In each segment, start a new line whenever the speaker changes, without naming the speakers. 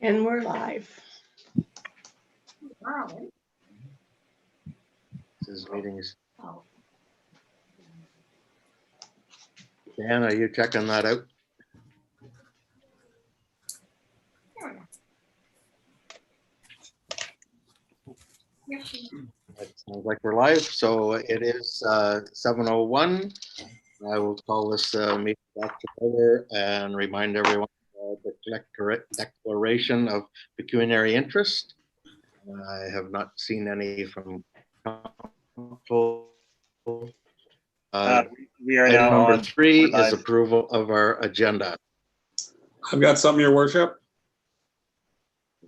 And we're live.
This meetings.
Oh.
Dan, are you checking that out? It sounds like we're live. So it is 7:01. I will call this meeting back to order and remind everyone of the declaration of pecuniary interest. I have not seen any from council.
We are
Item
now
number
on
3 is
live.
approval of our agenda.
I've got something, Your Worship.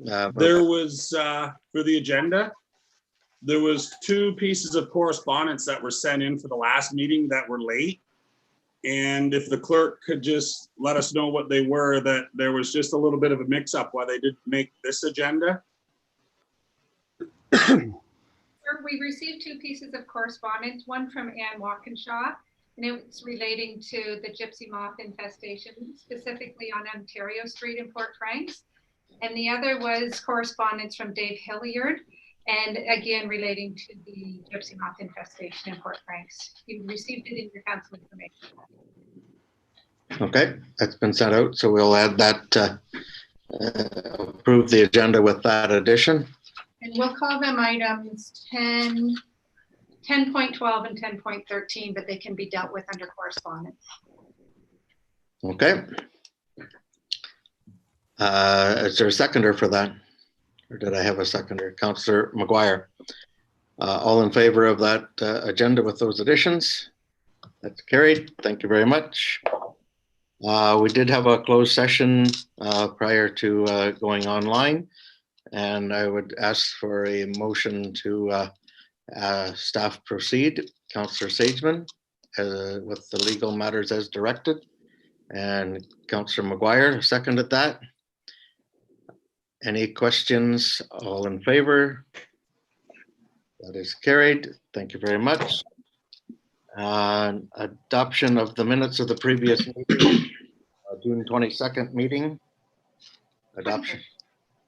But
There was, for the agenda, there was 2 pieces of correspondence that were sent in for the last meeting that were late. And if the clerk could just let us know what they were, that there was just a little bit of a mix-up why they didn't make this agenda.
We received 2 pieces of correspondence, one from Ann Walkinshaw, and it's relating to the gypsy moth infestation, specifically on Ontario Street in Port Franks. And the other was correspondence from Dave Hilliard, and again, relating to the gypsy moth infestation in Port Franks. You received it in your council information.
okay, that's been sent out, so we'll add that, approve the agenda with that addition.
And we'll call them items 10.12 and 10.13, but they can be dealt with under correspondence.
Okay. Is there a seconder for that? Or did I have a seconder? Councillor McGuire. All in favor of that agenda with those additions? That's carried. Thank you very much. We did have a closed session prior to going online, and I would ask for a motion to staff proceed. Councillor Sageman with the legal matters as directed, and Councillor McGuire seconded that. Any questions? All in favor? That is carried. Thank you very much. Adoption of the minutes of the previous meeting, June 22nd meeting. Adoption.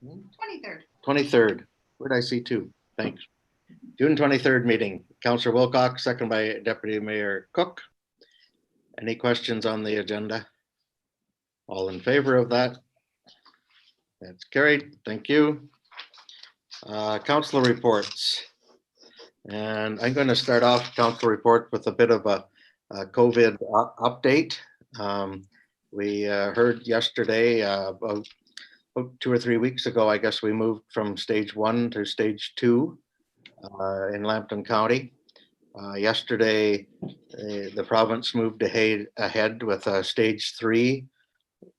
23rd.
23rd. Where did I see 2? Thanks. June 23rd meeting. Councillor Wilcox, second by Deputy Mayor Cook. Any questions on the agenda? All in favor of that? That's carried. Thank you. Councillor reports. And I'm going to start off council report with a bit of a COVID update. We heard yesterday about 2 or 3 weeks ago, I guess we moved from stage 1 to stage 2 in Lambton County. Yesterday, the province moved ahead with stage 3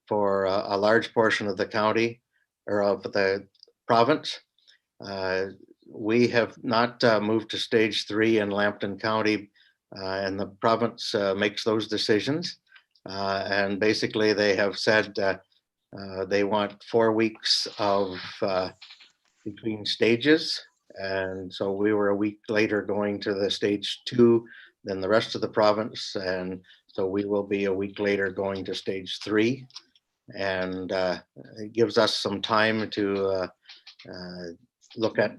for a large portion of the county or of the province. We have not moved to stage 3 in Lambton County, and the province makes those decisions. And basically they have said they want 4 weeks of between stages. And so we were a week later going to the stage 2 than the rest of the province. And so we will be a week later going to stage 3. And it gives us some time to look at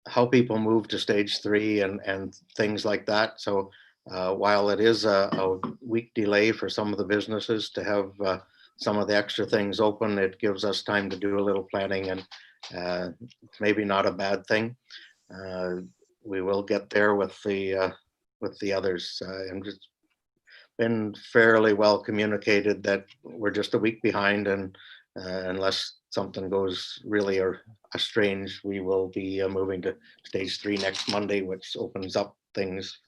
how people move to stage 3 and things like that. So while it is a week delay for some of the businesses to have some of the extra things open, it gives us time to do a little planning, and maybe not a bad thing. We will get there with the others, and it's been fairly well communicated that we're just a week behind, and unless something goes really strange, we will be moving to stage 3 next Monday, which opens up things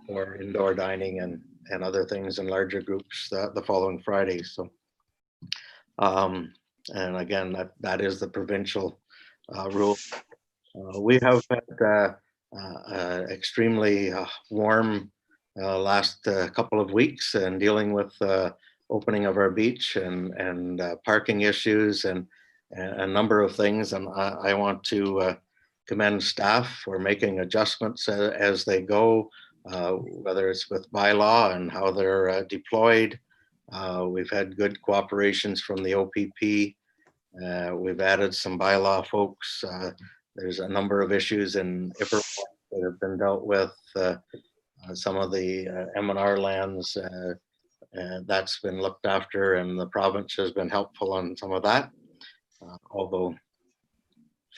for indoor dining and other things in larger groups the following Friday. So, and again, that is the provincial rule. We have had extremely warm last couple of weeks, and dealing with opening of our beach and parking issues and a number of things. And I want to commend staff for making adjustments as they go, whether it's with bylaw and how they're deployed. We've had good cooperations from the OPP We've added some bylaw folks. There's a number of issues in Ipper that have been dealt with. Some of the M&R lands, that's been looked after, and the province has been helpful on some of that, although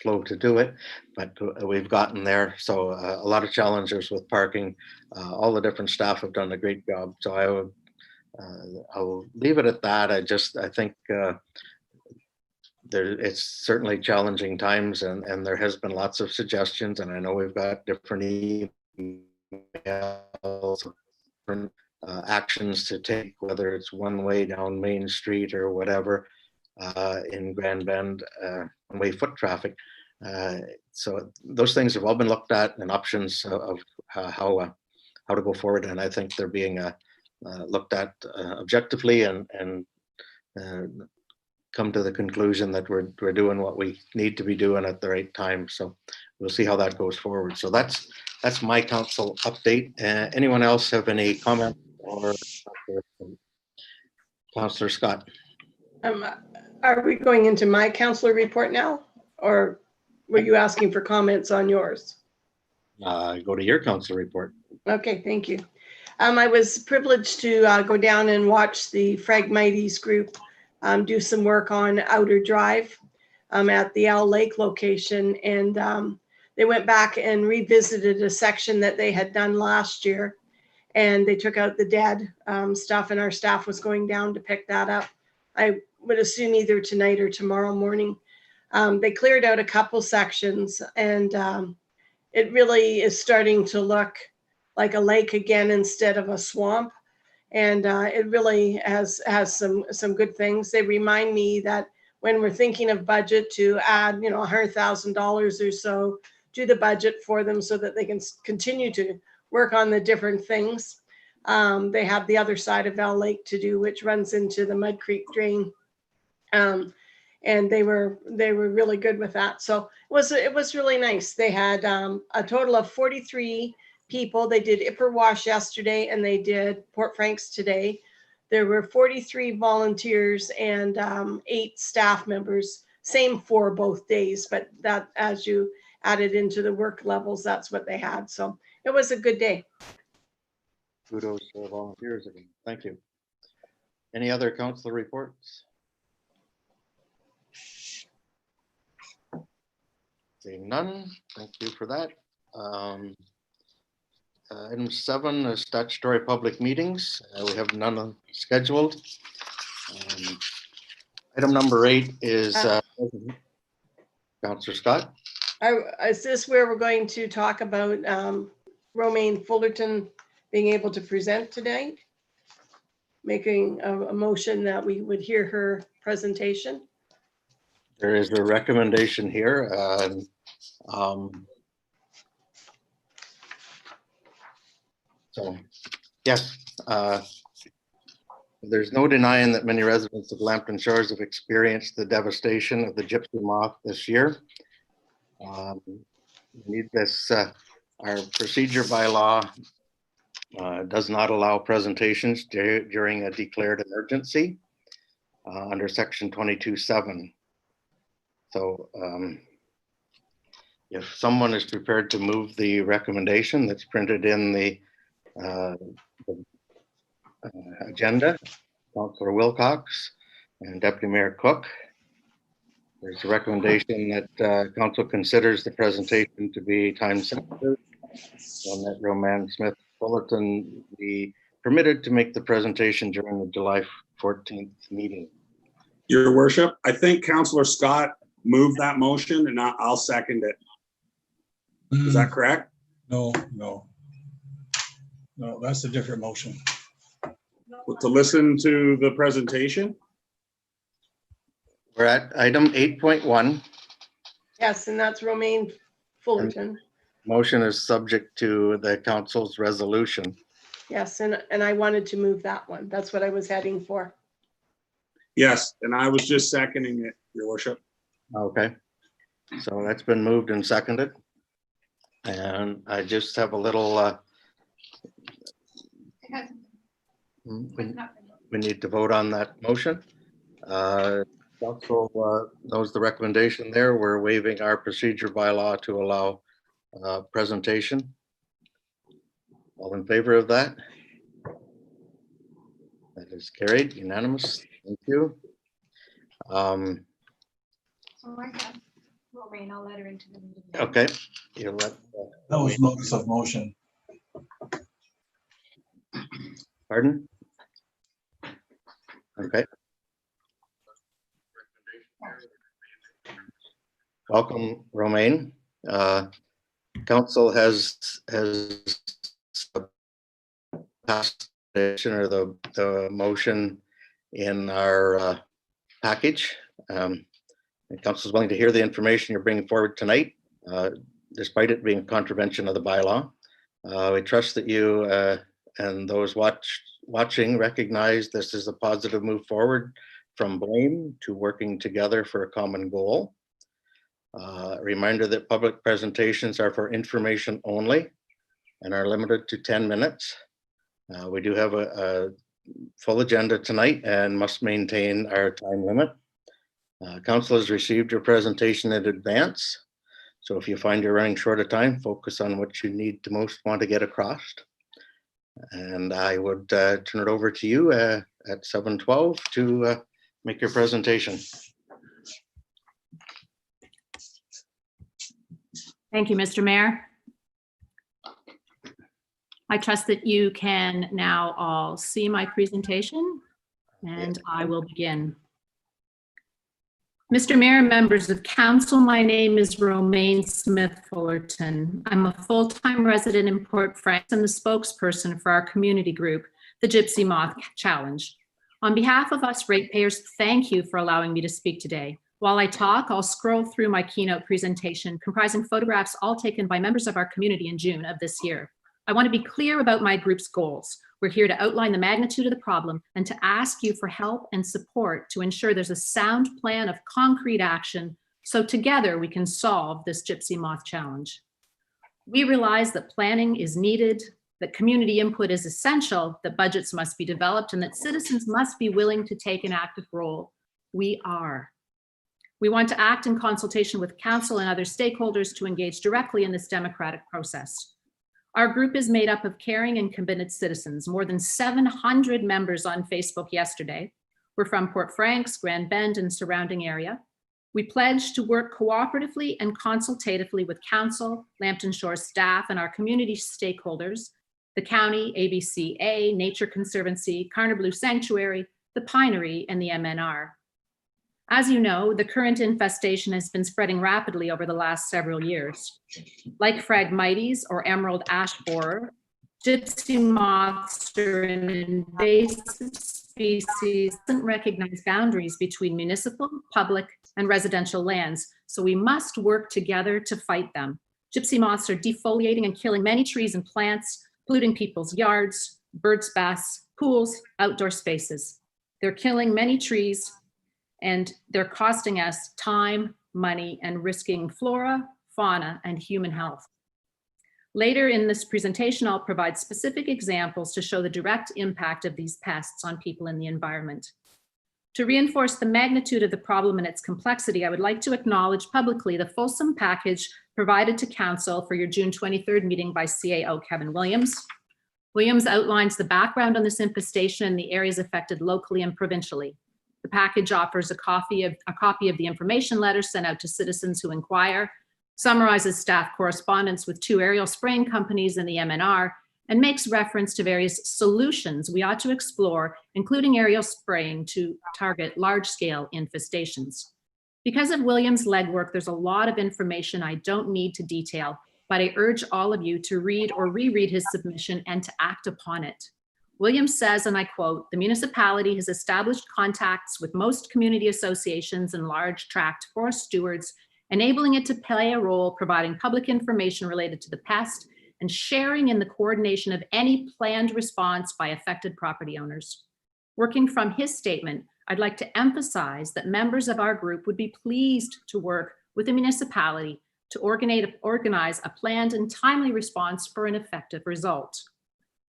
slow to do it, but we've gotten there. So a lot of challenges with parking. All the different staff have done a great job. So I'll leave it at that. I think it's certainly challenging times, and there has been lots of suggestions, and I know we've got different emails, different actions to take, whether it's one way down Main Street or whatever in Grand Bend, one-way foot traffic. So those things have all been looked at, and options of how to go forward, and I think they're being looked at objectively, and come to the conclusion that we're doing what we need to be doing at the right time. So we'll see how that goes forward. So that's my council update. Anyone else have any comment? Or Councillor Scott?
Are we going into my councillor report now, or were you asking for comments on yours?
Go to your council report.
Okay, thank you. I was privileged to go down and watch the Phragmites group do some work on Outer Drive at the Owl Lake location, and they went back and revisited a section that they had done last year, and they took out the dead stuff, and our staff was going down to pick that up. I would assume either tonight or tomorrow morning. They cleared out a couple sections, and it really is starting to look like a lake again instead of a swamp. And it really has some good things. They remind me that when we're thinking of budget, to add, $100,000 or so to the budget for them so that they can continue to work on the different things. They have the other side of Owl Lake to do, which runs into the Mud Creek drain. And they were really good with that. So it was really nice. They had a total of 43 people. They did Ipperwash yesterday, and they did Port Franks today. There were 43 volunteers and 8 staff members, same for both days, but that, as you added into the work levels, that's what they had. So it was a good day.
Kudos to the volunteers again. Thank you. Any other council reports? Seeing none, thank you for that. Item 7 is statutory public meetings. We have none scheduled. Item number 8 is Councillor Scott.
Is this where we're going to talk about Romaine Fullerton being able to present today? Making a motion that we would hear her presentation?
There is a recommendation here. So, yes, there's no denying that many residents of Lambton Shores have experienced the devastation of the gypsy moth this year. We need this, our procedure by law does not allow presentations during a declared emergency under section 22(7). So if someone is prepared to move the recommendation that's printed in the agenda, Councillor Wilcox and Deputy Mayor Cook. There's a recommendation that council considers the presentation to be time sensitive, and that Romaine Smith Fullerton be permitted to make the presentation during the July 14th meeting.
Your worship, I think Councillor Scott moved that motion, and I'll second it. Is that correct?
No, that's a different motion.
To listen to the presentation?
We're at item 8.1.
Yes, and that's Romaine Fullerton.
Motion is subject to the council's resolution.
Yes, and I wanted to move that one. That's what I was heading for.
Yes, and I was just seconding it, your worship.
Okay, so that's been moved and seconded. And I just have a little, we need to vote on that motion. Councillor Also, that was the recommendation there. We're waiving our procedure bylaw to allow presentation. All in favor of that? That is carried, unanimous. Thank you.
Oh, I have Lorraine, I'll let her into the meeting.
Okay. You let,
That was notice of motion.
pardon? Okay. Welcome, Romaine. Council has passed the motion in our package. The council is willing to hear the information you're bringing forward tonight, despite it being contravention of the bylaw. We trust that you and those watching recognize this is a positive move forward from blame to working together for a common goal. Reminder that public presentations are for information only and are limited to 10 minutes. We do have a full agenda tonight and must maintain our time limit. Council has received your presentation in advance. So if you find you're running short of time, focus on what you need to most want to get across. And I would turn it over to you at 7:12 to make your presentation.
Thank you, Mr. Mayor. I trust that you can now all see my presentation, and I will begin. Mr. Mayor, members of council, my name is Romaine Smith Fullerton. I'm a full-time resident in Port Franks and the spokesperson for our community group, the Gypsy Moth Challenge. On behalf of us ratepayers, thank you for allowing me to speak today. While I talk, I'll scroll through my keynote presentation comprising photographs all taken by members of our community in June of this year. I want to be clear about my group's goals. We're here to outline the magnitude of the problem and to ask you for help and support to ensure there's a sound plan of concrete action so together we can solve this Gypsy Moth challenge. We realize that planning is needed, that community input is essential, that budgets must be developed, and that citizens must be willing to take an active role. We are. We want to act in consultation with council and other stakeholders to engage directly in this democratic process. Our group is made up of caring and committed citizens, more than 700 members on Facebook yesterday. We're from Port Franks, Grand Bend, and surrounding area. We pledge to work cooperatively and consultatively with council, Lambton Shore staff, and our community stakeholders, the county, ABCA, Nature Conservancy, Carner Blue Sanctuary, the Pinery, and the MNR. As you know, the current infestation has been spreading rapidly over the last several years. Like Phragmites or emerald ash borer, gypsy moths are an invasive species that doesn't recognize boundaries between municipal, public, and residential lands, so we must work together to fight them. Gypsy moths are defoliating and killing many trees and plants, polluting people's yards, birds' baths, pools, outdoor spaces. They're killing many trees, and they're costing us time, money, and risking flora, fauna, and human health. Later in this presentation, I'll provide specific examples to show the direct impact of these pests on people and the environment. To reinforce the magnitude of the problem and its complexity, I would like to acknowledge publicly the fulsome package provided to council for your June 23rd meeting by CAO Kevin Williams. Williams outlines the background on this infestation and the areas affected locally and provincially. The package offers a copy of the information letter sent out to citizens who inquire, summarizes staff correspondence with 2 aerial spraying companies and the MNR, and makes reference to various solutions we ought to explore, including aerial spraying to target large-scale infestations. Because of Williams' legwork, there's a lot of information I don't need to detail, but I urge all of you to read or reread his submission and to act upon it. Williams says, and I quote, "The municipality has established contacts with most community associations and large tract forest stewards, enabling it to play a role providing public information related to the pest and sharing in the coordination of any planned response by affected property owners." Working from his statement, I'd like to emphasize that members of our group would be pleased to work with the municipality to organize a planned and timely response for an effective result.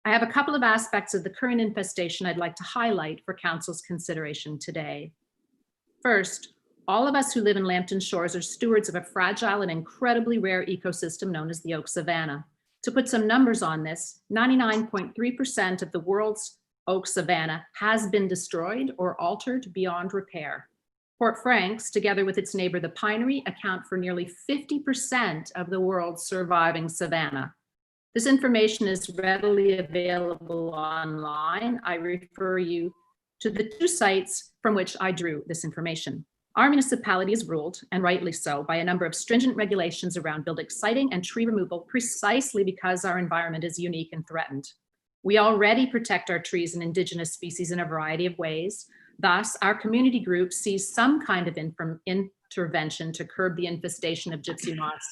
I have a couple of aspects of the current infestation I'd like to highlight for council's consideration today. First, all of us who live in Lambton Shores are stewards of a fragile and incredibly rare ecosystem known as the oak savanna. To put some numbers on this, 99.3% of the world's oak savanna has been destroyed or altered beyond repair. Port Franks, together with its neighbor, the pinery, account for nearly 50% of the world's surviving savanna. This information is readily available online. I refer you to the 2 sites from which I drew this information. Our municipality is ruled, and rightly so, by a number of stringent regulations around building siting and tree removal precisely because our environment is unique and threatened. We already protect our trees and Indigenous species in a variety of ways. Thus, our community group sees some kind of intervention to curb the infestation of gypsy moths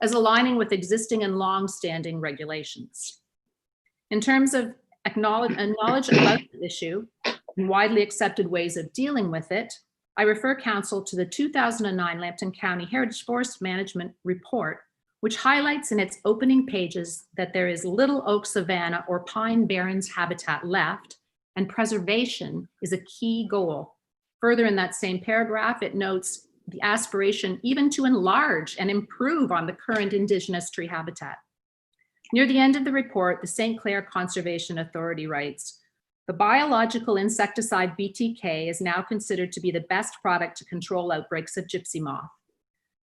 as aligning with existing and long-standing regulations. In terms of knowledge about the issue and widely accepted ways of dealing with it, I refer council to the 2009 Lambton County Heritage Forest Management Report, which highlights in its opening pages that there is little oak savanna or pine barrens habitat left, and preservation is a key goal. Further in that same paragraph, it notes the aspiration even to enlarge and improve on the current Indigenous tree habitat. Near the end of the report, the St. Clair Conservation Authority writes, the biological insecticide BTK is now considered to be the best product to control outbreaks of gypsy moth.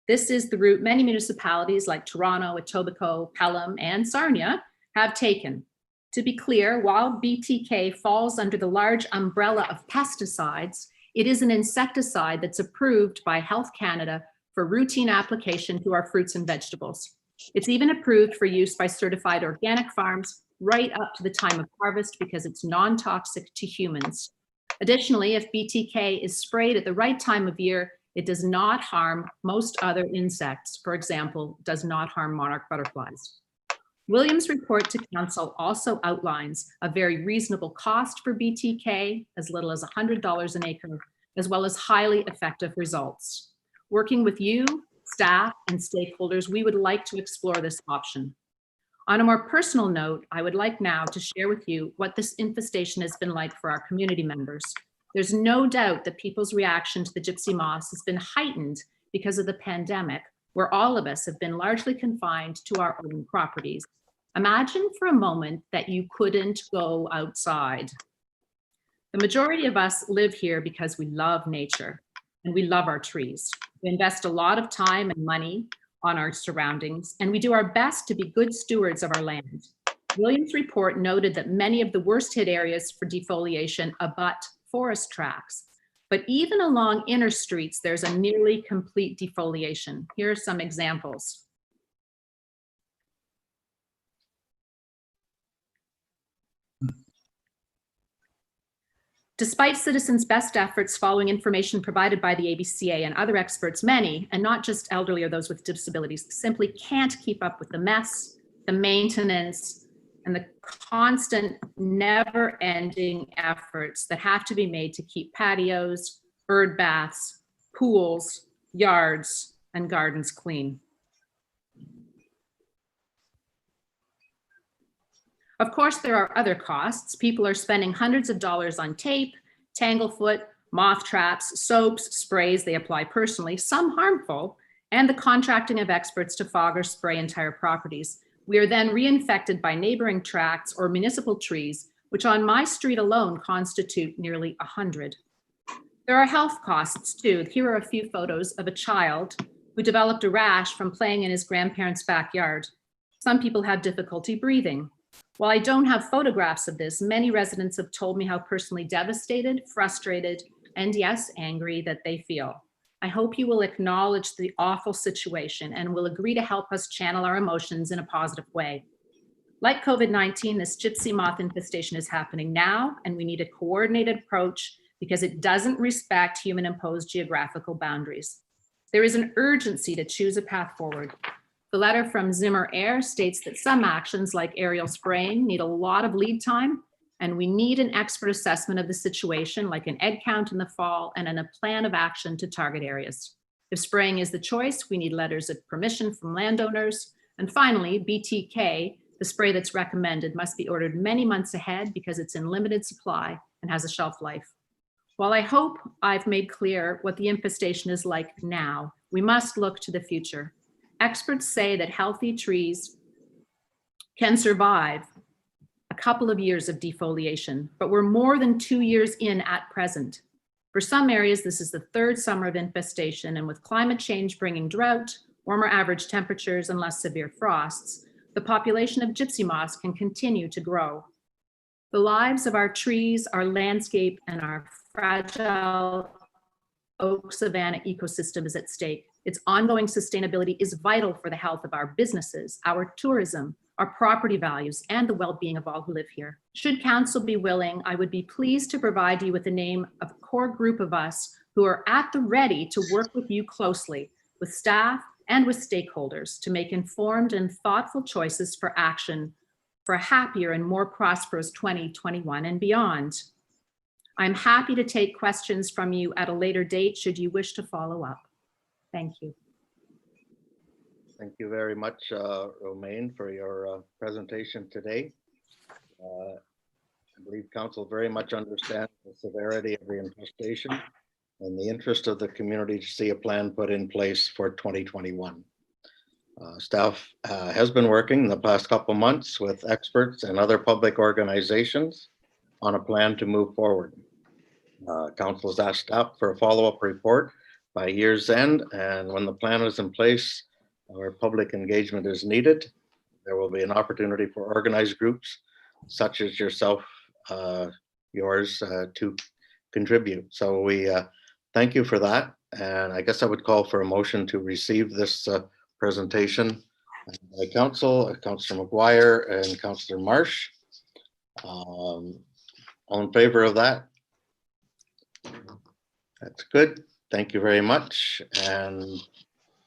This is the route many municipalities like Toronto, Etobicoke, Pelham, and Sarnia have taken. To be clear, while BTK falls under the large umbrella of pesticides, it is an insecticide that's approved by Health Canada for routine application to our fruits and vegetables. It's even approved for use by certified organic farms right up to the time of harvest because it's non-toxic to humans. Additionally, if BTK is sprayed at the right time of year, it does not harm most other insects. For example, does not harm monarch butterflies. Williams' report to council also outlines a very reasonable cost for BTK, as little as $100 an acre, as well as highly effective results. Working with you, staff, and stakeholders, we would like to explore this option. On a more personal note, I would like now to share with you what this infestation has been like for our community members. There's no doubt that people's reaction to the gypsy moths has been heightened because of the pandemic, where all of us have been largely confined to our own properties. Imagine for a moment that you couldn't go outside. The majority of us live here because we love nature and we love our trees. We invest a lot of time and money on our surroundings, and we do our best to be good stewards of our land. Williams' report noted that many of the worst hit areas for defoliation abut forest tracts, but even along inner streets, there's a nearly complete defoliation. Here are some examples. Despite citizens' best efforts following information provided by the ABCA and other experts, many, and not just elderly or those with disabilities, simply can't keep up with the mess, the maintenance, and the constant, never-ending efforts that have to be made to keep patios, bird baths, pools, yards, and gardens clean. Of course, there are other costs. People are spending hundreds of dollars on tape, tanglefoot, moth traps, soaps, sprays they apply personally, some harmful, and the contracting of experts to fog or spray entire properties. We are then reinfected by neighboring tracts or municipal trees, which on my street alone constitute nearly 100. There are health costs too. Here are a few photos of a child who developed a rash from playing in his grandparents' backyard. Some people have difficulty breathing. While I don't have photographs of this, many residents have told me how personally devastated, frustrated, and yes, angry that they feel. I hope you will acknowledge the awful situation and will agree to help us channel our emotions in a positive way. Like COVID-19, this gypsy moth infestation is happening now, and we need a coordinated approach because it doesn't respect human-imposed geographical boundaries. There is an urgency to choose a path forward. The letter from Zimmer Air states that some actions like aerial spraying need a lot of lead time, and we need an expert assessment of the situation, like an egg count in the fall and a plan of action to target areas. If spraying is the choice, we need letters of permission from landowners. And finally, BTK, the spray that's recommended, must be ordered many months ahead because it's in limited supply and has a shelf life. While I hope I've made clear what the infestation is like now, we must look to the future. Experts say that healthy trees can survive a couple of years of defoliation, but we're more than 2 years in at present. For some areas, this is the third summer of infestation, and with climate change bringing drought, warmer average temperatures, and less severe frosts, the population of gypsy moths can continue to grow. The lives of our trees, our landscape, and our fragile oak savanna ecosystem is at stake. Its ongoing sustainability is vital for the health of our businesses, our tourism, our property values, and the well-being of all who live here. Should council be willing, I would be pleased to provide you with the name of a core group of us who are at the ready to work with you closely, with staff and with stakeholders, to make informed and thoughtful choices for action for a happier and more prosperous 2021 and beyond. I'm happy to take questions from you at a later date should you wish to follow up. Thank you.
Thank you very much, Romaine, for your presentation today. I believe council very much understands the severity of the infestation and the interest of the community to see a plan put in place for 2021. Staff has been working the past couple months with experts and other public organizations on a plan to move forward. Council has asked staff for a follow-up report by year's end, and when the plan is in place, where public engagement is needed, there will be an opportunity for organized groups such as yourself, yours, to contribute. So we thank you for that. And I guess I would call for a motion to receive this presentation by Councillor McGuire and Councillor Marsh. All in favor of that? That's good. Thank you very much. And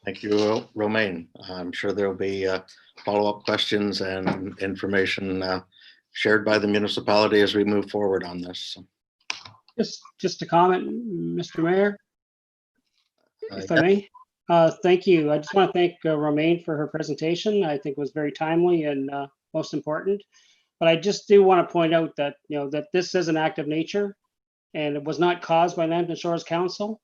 thank you, Romaine. I'm sure there'll be follow-up questions and information shared by the municipality as we move forward on this.
Just a comment, Mr. Mayor, if I may. Thank you. I just want to thank Romaine for her presentation. I think it was very timely and most important. But I just do want to point out that, that this is an act of nature and it was not caused by Lambton Shores Council.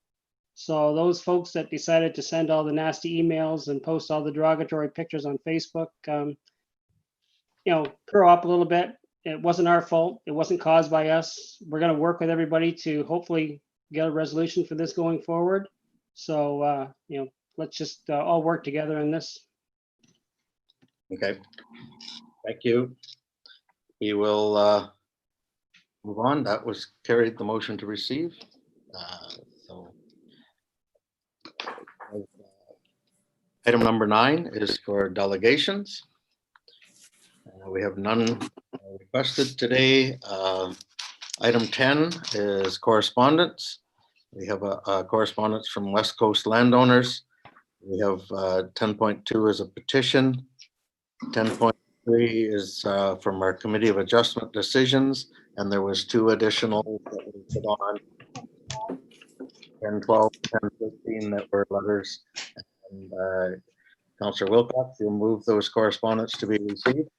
So those folks that decided to send all the nasty emails and post all the derogatory pictures on Facebook, grow up a little bit. It wasn't our fault. It wasn't caused by us. We're going to work with everybody to hopefully get a resolution for this going forward. So, let's just all work together in this.
Okay, thank you. We will move on. That was carried, the motion to receive. Item number 9 is for delegations. We have none requested today. Item 10 is correspondence. We have a correspondence from West Coast landowners. We have 10.2 as a petition. 10.3 is from our Committee of Adjustment decisions, and there was 2 additional that we put on. 10, 12, 10, 15 that were letters. And Councillor Wilcox, you'll move those correspondence to be received.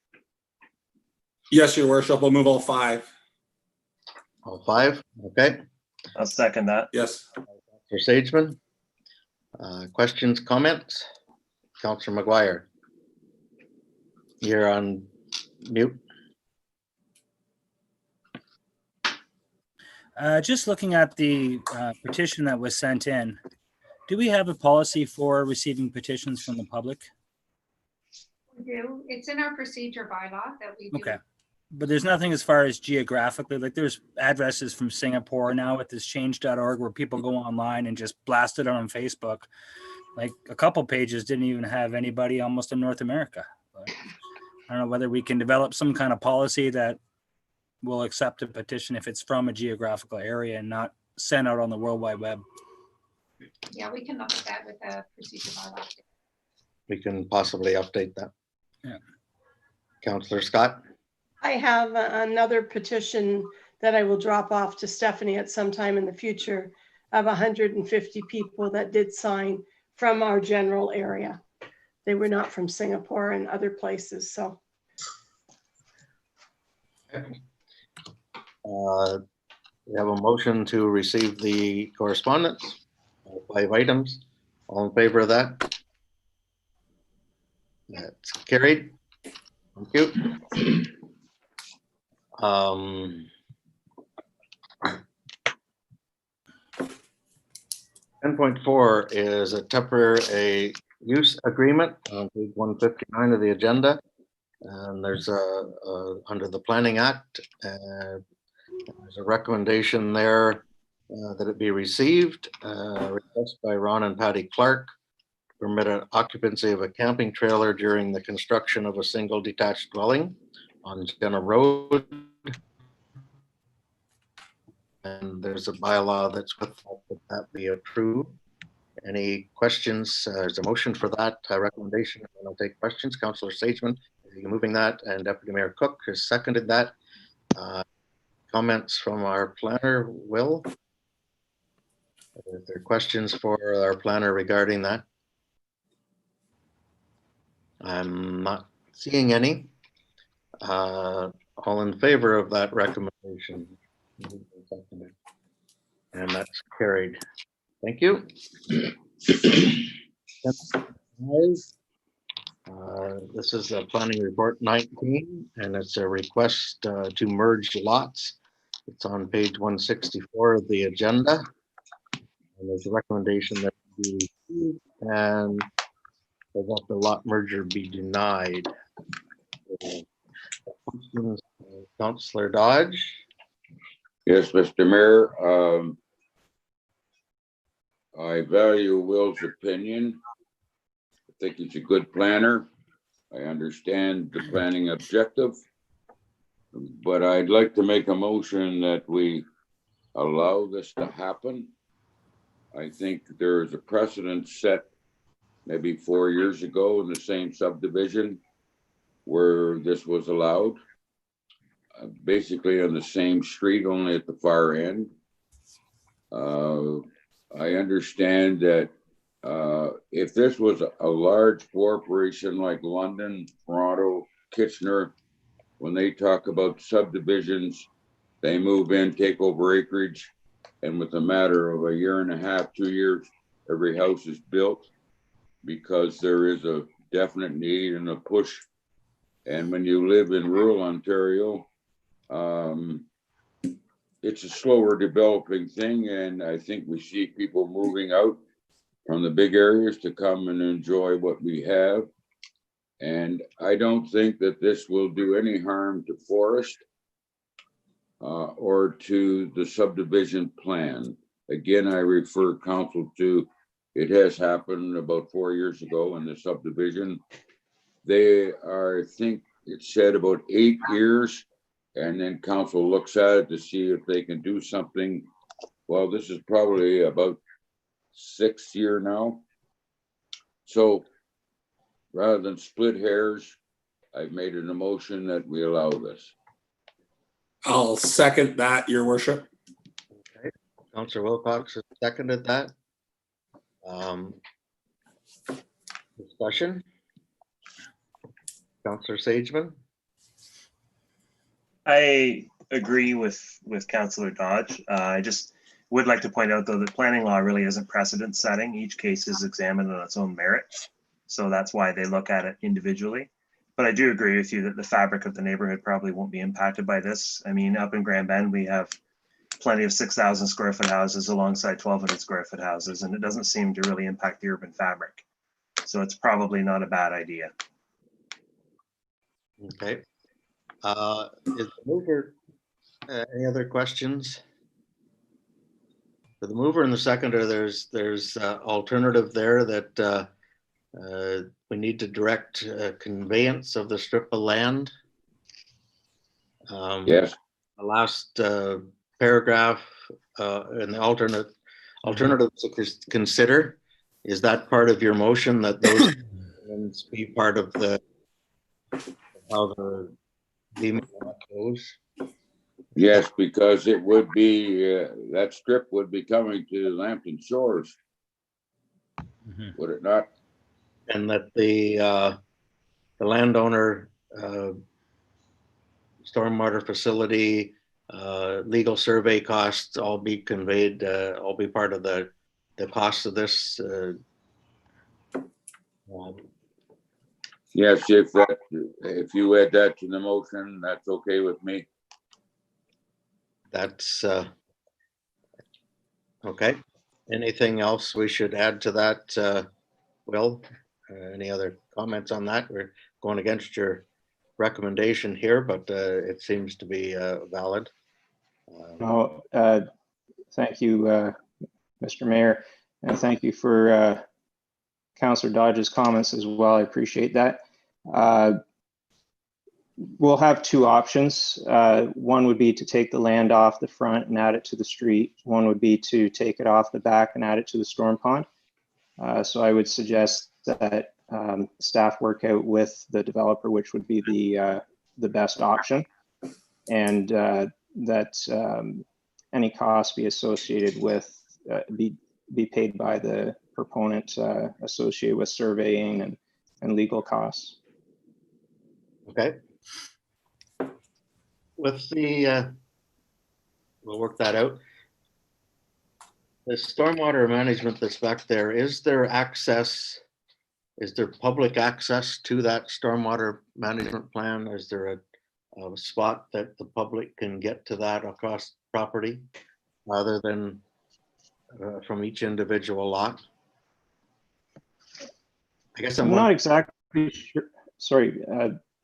Yes, Your Worship. I'll move all 5.
All 5, okay.
I'll second that.
Yes.
Councillor Sageman, questions, comments? Councillor McGuire, you're on mute.
Just looking at the petition that was sent in, do we have a policy for receiving petitions from the public?
We do. It's in our procedure bylaw that we do.
Okay. But there's nothing as far as geographically, like there's addresses from Singapore now with this change.org where people go online and just blast it on Facebook. Like a couple pages didn't even have anybody almost in North America. But I don't know whether we can develop some kind of policy that will accept a petition if it's from a geographical area and not sent out on the World Wide Web.
Yeah, we can look at that with the procedure bylaw.
We can possibly update that.
Yeah.
Councillor Scott.
I have another petition that I will drop off to Stephanie at some time in the future of 150 people that did sign from our general area. They were not from Singapore and other places, so.
We have a motion to receive the correspondence, 5 items. All in favor of that? That's carried. Thank you. 10.4 is a temporary use agreement on page 159 of the agenda. And there's under the Planning Act, there's a recommendation there that it be received. Request by Ron and Patty Clark to permit an occupancy of a camping trailer during the construction of a single detached dwelling on Jenna Road. And there's a bylaw that's with that be approved. Any questions? There's a motion for that recommendation. I'll take questions. Councillor Sageman, you're moving that, and Deputy Mayor Cook has seconded that. Comments from our planner, Will? Are there questions for our planner regarding that? I'm not seeing any. All in favor of that recommendation? And that's carried. Thank you. This is a planning report 19, and it's a request to merge lots. It's on page 164 of the agenda. And there's a recommendation that be received and that the lot merger be denied. Councillor Dodge.
Yes, Mr. Mayor. I value Will's opinion. I think he's a good planner. I understand the planning objective, but I'd like to make a motion that we allow this to happen. I think there is a precedent set maybe 4 years ago in the same subdivision where this was allowed, basically on the same street, only at the far end. I understand that if this was a large corporation like London, Toronto, Kitchener, when they talk about subdivisions, they move in, take over acreage, and with a matter of a year and a half, 2 years, every house is built because there is a definite need and a push. And when you live in rural Ontario, it's a slower developing thing, and I think we see people moving out from the big areas to come and enjoy what we have. And I don't think that this will do any harm to forest or to the subdivision plan. Again, I refer council to, it has happened about 4 years ago in the subdivision. They are, I think it said about 8 years, and then council looks at it to see if they can do something. Well, this is probably about 6th year now. So rather than split hairs, I've made an motion that we allow this.
I'll second that, Your Worship.
Okay, Councillor Wilcox has seconded that. Discussion. Councillor Sageman.
I agree with Councillor Dodge. I just would like to point out, though, that planning law really isn't precedent setting. Each case is examined on its own merit. So that's why they look at it individually. But I do agree with you that the fabric of the neighborhood probably won't be impacted by this. I mean, up in Grand Bend, we have plenty of 6,000 square foot houses alongside 1,200 square foot houses, and it doesn't seem to really impact the urban fabric. So it's probably not a bad idea.
Okay. Is the mover, any other questions? For the mover and the seconder, there's alternative there that we need to direct conveyance of the strip of land.
Yes.
The last paragraph in the alternative to consider, is that part of your motion that those things be part of the how the deeming goes?
Yes, because it would be, that strip would be coming to Lambton Shores, would it not?
And that the landowner stormwater facility legal survey costs all be conveyed, all be part of the cost of this.
Yes, if you add that to the motion, that's okay with me.
That's okay. Anything else we should add to that, Will? Any other comments on that? We're going against your recommendation here, but it seems to be valid.
No, thank you, Mr. Mayor, and thank you for Councillor Dodge's comments as well. I appreciate that. We'll have two options. One would be to take the land off the front and add it to the street. One would be to take it off the back and add it to the storm pond. So I would suggest that staff work out with the developer, which would be the best option, and that any costs be associated with be paid by the proponent associated with surveying and legal costs.
Okay. With the, we'll work that out. The stormwater management that's back there, is there access? Is there public access to that stormwater management plan? Is there a spot that the public can get to that across property rather than from each individual lot? I guess
I'm not exactly sure. Sorry,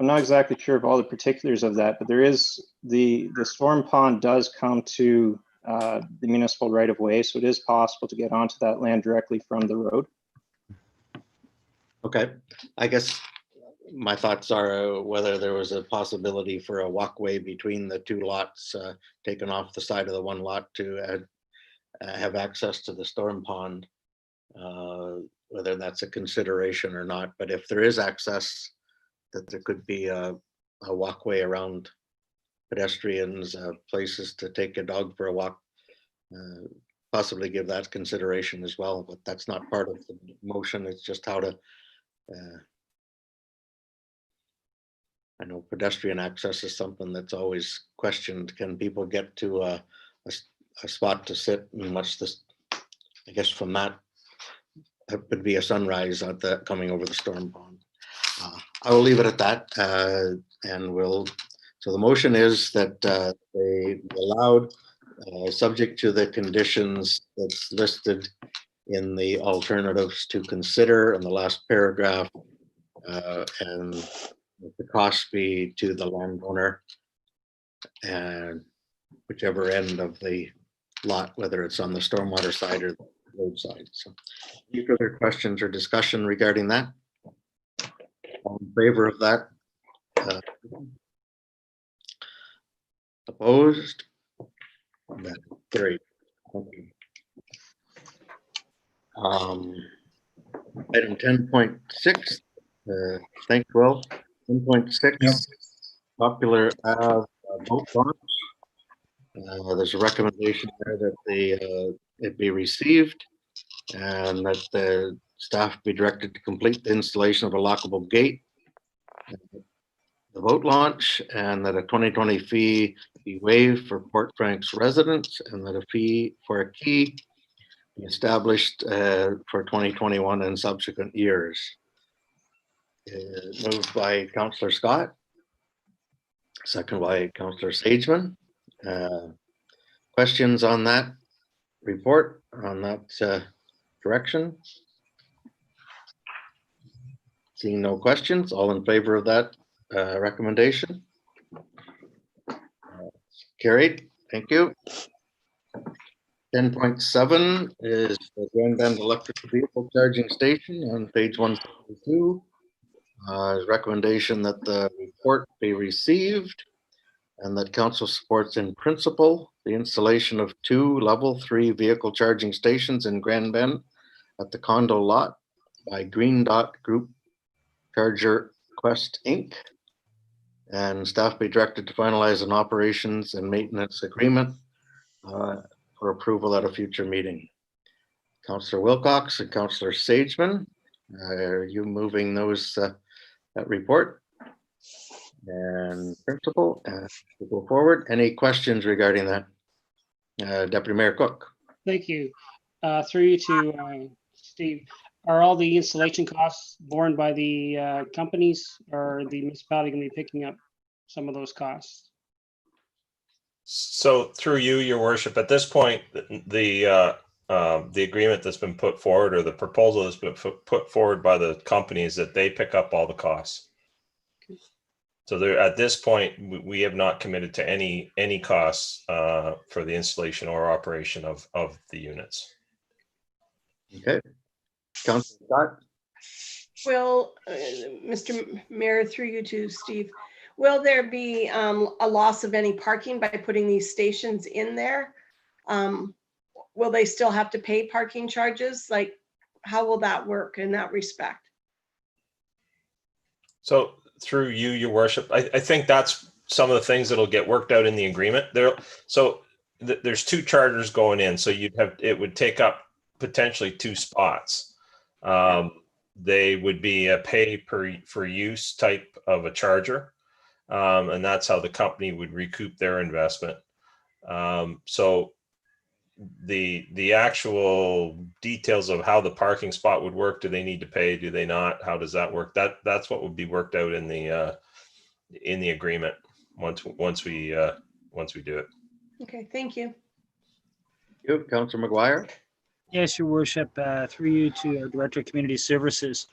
I'm not exactly sure of all the particulars of that, but there is the storm pond does come to the municipal right of way, so it is possible to get onto that land directly from the road.
Okay, I guess my thoughts are whether there was a possibility for a walkway between the two lots taken off the side of the one lot to have access to the storm pond, whether that's a consideration or not. But if there is access, that there could be a walkway around pedestrians, places to take a dog for a walk, possibly give that consideration as well. But that's not part of the motion. It's just how to, I know pedestrian access is something that's always questioned. Can people get to a spot to sit and watch this? I guess from that, it would be a sunrise at the coming over the storm pond. I will leave it at that, and we'll. So the motion is that they be allowed, subject to the conditions that's listed in the alternatives to consider in the last paragraph, and the cost be to the landowner and whichever end of the lot, whether it's on the stormwater side or the road side. So any further questions or discussion regarding that? All in favor of that? Opposed? That carried. Thank you. Item 10.6. Thanks, Will. 10.6.
Yep.
Popular boat launch. There's a recommendation there that it be received and that the staff be directed to complete the installation of a lockable gate, the boat launch, and that a 2020 fee be waived for Port Frank's residents, and that a fee for a key be established for 2021 and subsequent years. Moved by Councillor Scott, second by Councillor Sageman. Questions on that report, on that direction? Seeing no questions, all in favor of that recommendation? Carried, thank you. 10.7 is the Grand Bend Electric Vehicle Charging Station on page 172. Recommendation that the report be received and that council supports in principle the installation of 2 level 3 vehicle charging stations in Grand Bend at the condo lot by Green Dot Group Charger Quest Inc. And staff be directed to finalize an operations and maintenance agreement for approval at a future meeting. Councillor Wilcox and Councillor Sageman, are you moving those that report? and principal. To go forward, any questions regarding that? Deputy Mayor Cook.
Thank you. Through you to Steve. Are all the installation costs borne by the companies, or the municipality going to be picking up some of those costs?
So through you, your worship, at this point, the agreement that's been put forward, or the proposal that's been put forward by the company, is that they pick up all the costs. So there, at this point, we have not committed to any costs for the installation or operation of the units.
Okay. Councilor Scott.
Will, Mr. Mayor, through you to Steve, will there be a loss of any parking by putting these stations in there? Will they still have to pay parking charges? Like, how will that work in that respect?
So through you, your worship, I think that's some of the things that'll get worked out in the agreement there. So there's 2 chargers going in, so it would take up potentially 2 spots. They would be a pay for use type of a charger. And that's how the company would recoup their investment. So the actual details of how the parking spot would work, do they need to pay, do they not, how does that work, that's what would be worked out in the agreement once we do it.
Okay, thank you.
You, Councilor McGuire.
Yes, your worship, through you to our Director of Community Services.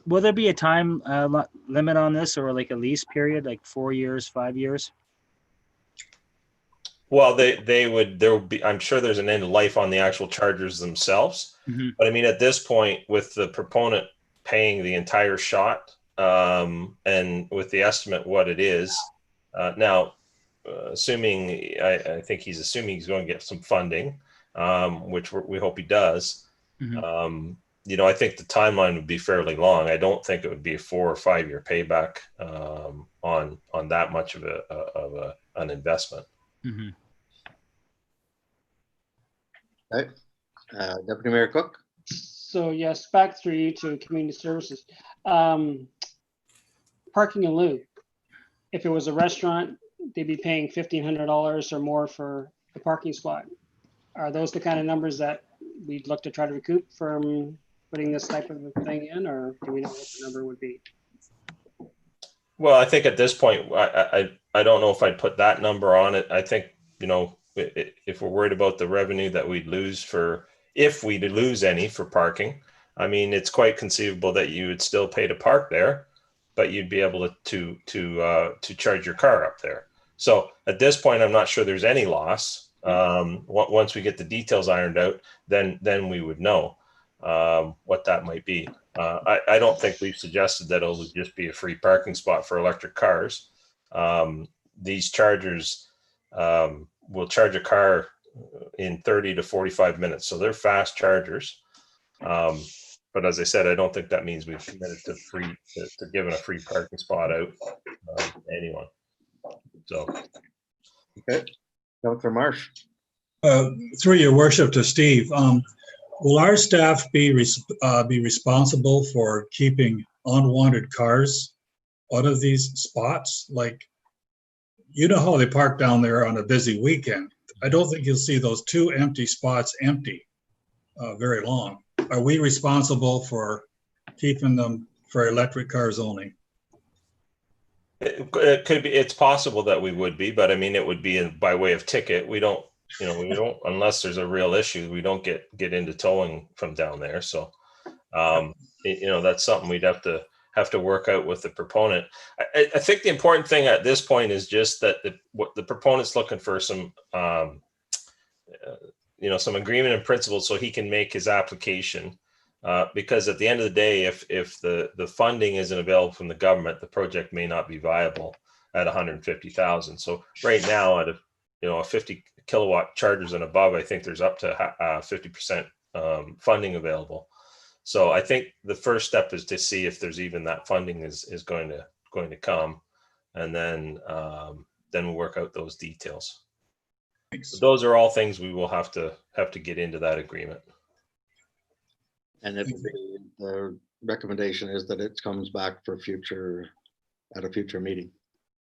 Will there be a time limit on this, or like a lease period, like 4 years, 5 years?
Well, there would be, I'm sure there's an end of life on the actual chargers themselves.
Mm-hmm.
But I mean, at this point, with the proponent paying the entire shot, and with the estimate what it is, now, assuming, I think he's assuming he's going to get some funding, which we hope he does.
Mm-hmm.
I think the timeline would be fairly long. I don't think it would be a 4 or 5 year payback on that much of an investment.
Mm-hmm.
Okay. Deputy Mayor Cook.
So yes, back through you to Community Services. Parking in lieu. If it was a restaurant, they'd be paying $1,500 or more for the parking spot. Are those the kind of numbers that we'd look to try to recoup from putting this type of thing in, or do we know what the number would be?
Well, I think at this point, I don't know if I'd put that number on it. I think, if we're worried about the revenue that we'd lose if we lose any for parking, I mean, it's quite conceivable that you would still pay to park there, but you'd be able to charge your car up there. So at this point, I'm not sure there's any loss. Once we get the details ironed out, then we would know what that might be. I don't think we've suggested that it'll just be a free parking spot for electric cars. These chargers will charge a car in 30 to 45 minutes. So they're fast chargers. But as I said, I don't think that means we've committed to giving a free parking spot out to anyone. So.
Okay. Councilor Marsh.
Through your worship to Steve, will our staff be responsible for keeping unwanted cars out of these spots? Like, you know how they park down there on a busy weekend. I don't think you'll see those 2 empty spots empty very long. Are we responsible for keeping them for electric cars only?
It could be, it's possible that we would be, but I mean, it would be by way of ticket. We don't, unless there's a real issue, we don't get into towing from down there. So, that's something we'd have to work out with the proponent. I think the important thing at this point is just that what the proponent's looking for some agreement in principle so he can make his application. Because at the end of the day, if the funding isn't available from the government, the project may not be viable at 150,000. So right now, at a 50 kilowatt chargers and above, I think there's up to 50% funding available. So I think the first step is to see if there's even that funding is going to come, and then we'll work out those details. Those are all things we will have to get into that agreement.
And the recommendation is that it comes back for at a future meeting.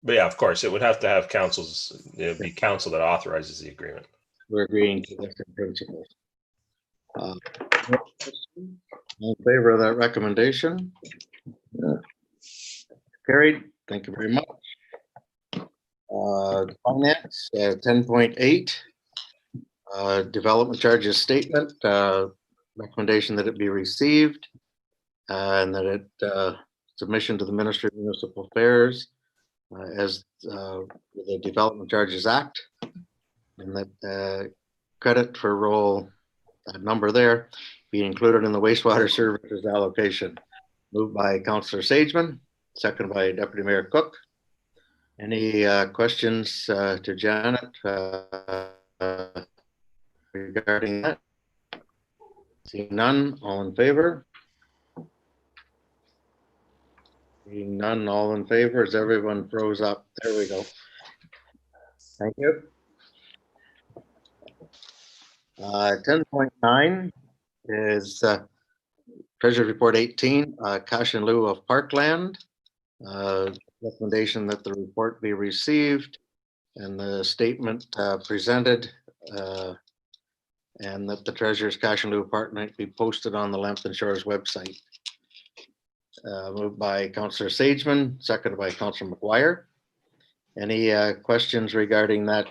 But yeah, of course, it would have to have it'd be council that authorizes the agreement.
We're agreeing to this in principle. All in favor of that recommendation? Carried. Thank you very much. Finance, 10.8. Development charges statement, recommendation that it be received and that it submission to the Ministry of Municipal Affairs as the Development Charges Act, and that credit for roll, that number there, be included in the wastewater services allocation. Moved by Councillor Sageman, second by Deputy Mayor Cook. Any questions to Janet regarding that? Seeing none, all in favor? Seeing none, all in favor, as everyone froze up. There we go. Thank you. 10.9 is Treasury Report 18, cash in lieu of parkland. Recommendation that the report be received and the statement presented, and that the Treasurer's cash in lieu of parkland be posted on the Lambton Shores website. Moved by Councillor Sageman, seconded by Councillor McGuire. Any questions regarding that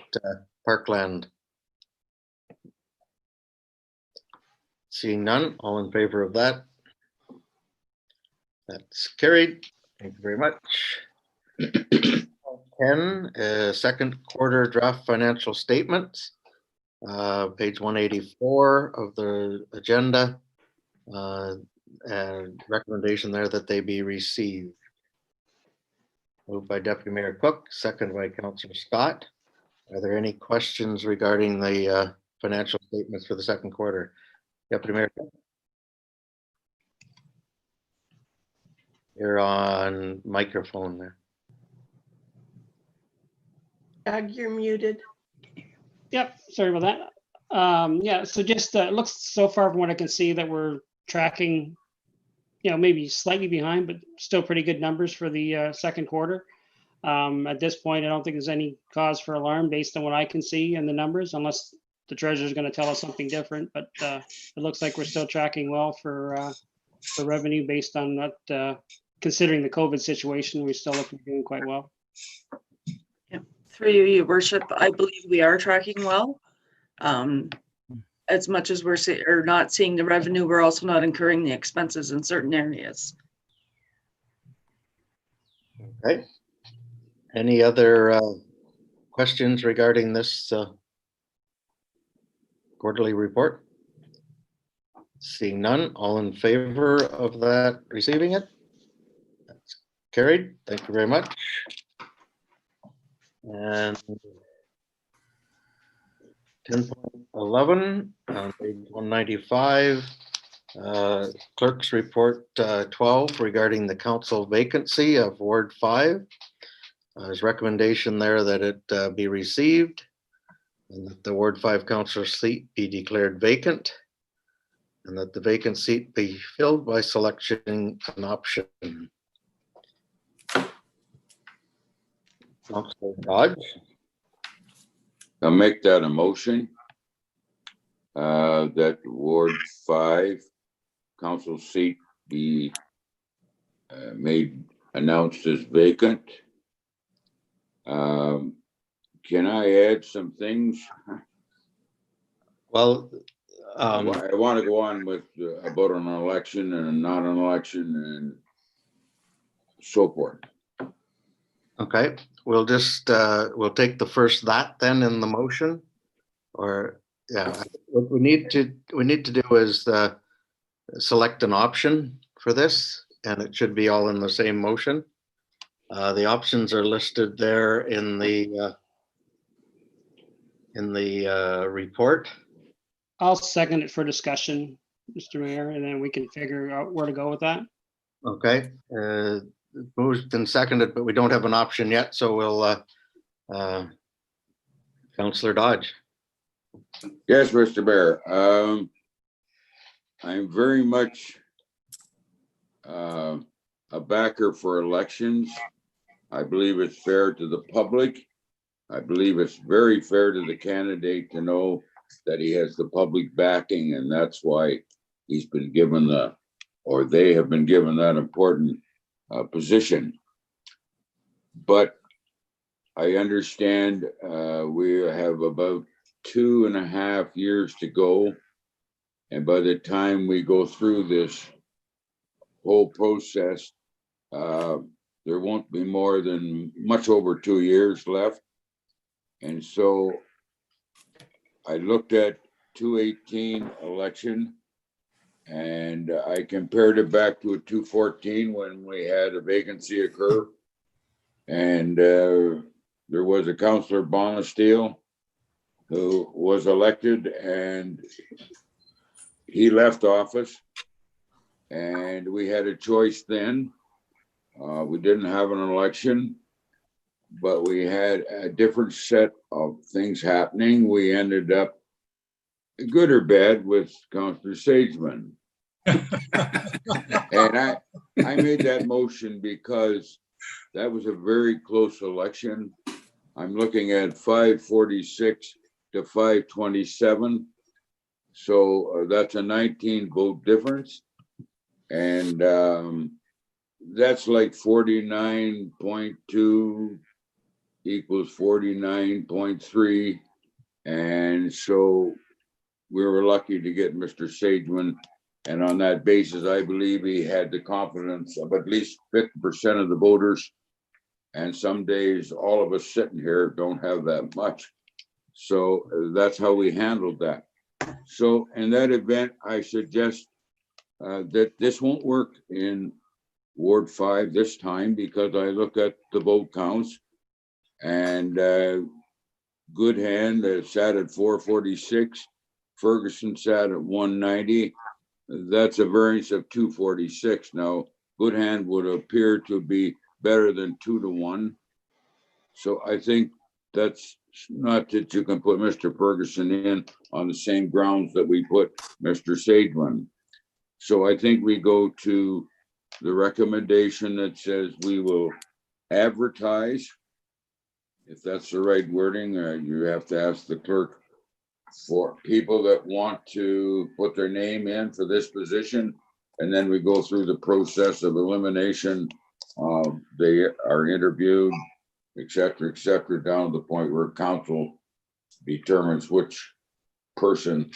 parkland? Seeing none, all in favor of that? That's carried. Thank you very much. 10, second quarter draft financial statements, page 184 of the agenda, and recommendation there that they be received. Moved by Deputy Mayor Cook, second by Councillor Scott. Are there any questions regarding the financial statements for the second quarter? Deputy Mayor Cook? You're on microphone there.
Doug, you're muted.
Yep, sorry about that. Yeah, so just it looks so far from what I can see that we're tracking, maybe slightly behind, but still pretty good numbers for the second quarter. At this point, I don't think there's any cause for alarm based on what I can see in the numbers, unless the treasurer is going to tell us something different. But it looks like we're still tracking well for revenue based on that. Considering the COVID situation, we still look to be doing quite well.
Through you, Your Worship, I believe we are tracking well. As much as we're not seeing the revenue, we're also not incurring the expenses in certain areas.
Okay. Any other questions regarding this quarterly report? Seeing none, all in favor of that, receiving it? That's carried. Thank you very much. And 10.11 on page 195, clerk's report 12 regarding the council vacancy of Ward 5. His recommendation there that it be received and that the Ward 5 councillor seat be declared vacant and that the vacant seat be filled by selecting an option. Councillor Dodge.
I'll make that a motion that Ward 5 council seat be announced as vacant. Can I add some things?
Well,
I want to go on with about an election and not an election and so forth.
Okay, we'll just we'll take the first that then in the motion, or yeah, what we need to do is select an option for this, and it should be all in the same motion. The options are listed there in the report.
I'll second it for discussion, Mr. Mayor, and then we can figure out where to go with that.
Okay, moved and seconded, but we don't have an option yet, so we'll Councillor Dodge.
Yes, Mr. Mayor. I'm very much a backer for elections, I believe it's fair to the public. I believe it's very fair to the candidate to know that he has the public backing, and that's why he's been given or they have been given that important position. But I understand we have about 2.5 years to go. And by the time we go through this whole process, there won't be more than much over 2 years left. And so I looked at 2018 election and I compared it back to a 2014 when we had a vacancy occur. And there was a Councillor Bonesteel who was elected and he left office. And we had a choice then. We didn't have an election, but we had a different set of things happening. We ended up, good or bad, with Councillor Sageman. And I made that motion because that was a very close election. I'm looking at 546 to 527. So that's a 19 vote difference. And that's like 49.2 equals 49.3. And so we were lucky to get Mr. Sageman. And on that basis, I believe he had the confidence of at least 50% of the voters. And some days, all of us sitting here don't have that much. So that's how we handled that. So in that event, I suggest that this won't work in Ward 5 this time, because I look at the vote counts and Good Hand sat at 446, Ferguson sat at 190. That's a variance of 246. Now, Good Hand would appear to be better than 2-1. So I think that's not that you can put Mr. Ferguson in on the same grounds that we put Mr. Sageman. So I think we go to the recommendation that says we will advertise. If that's the right wording, you have to ask the clerk for people that want to put their name in for this position. And then we go through the process of elimination. They are interviewed, et cetera, down to the point where council determines which person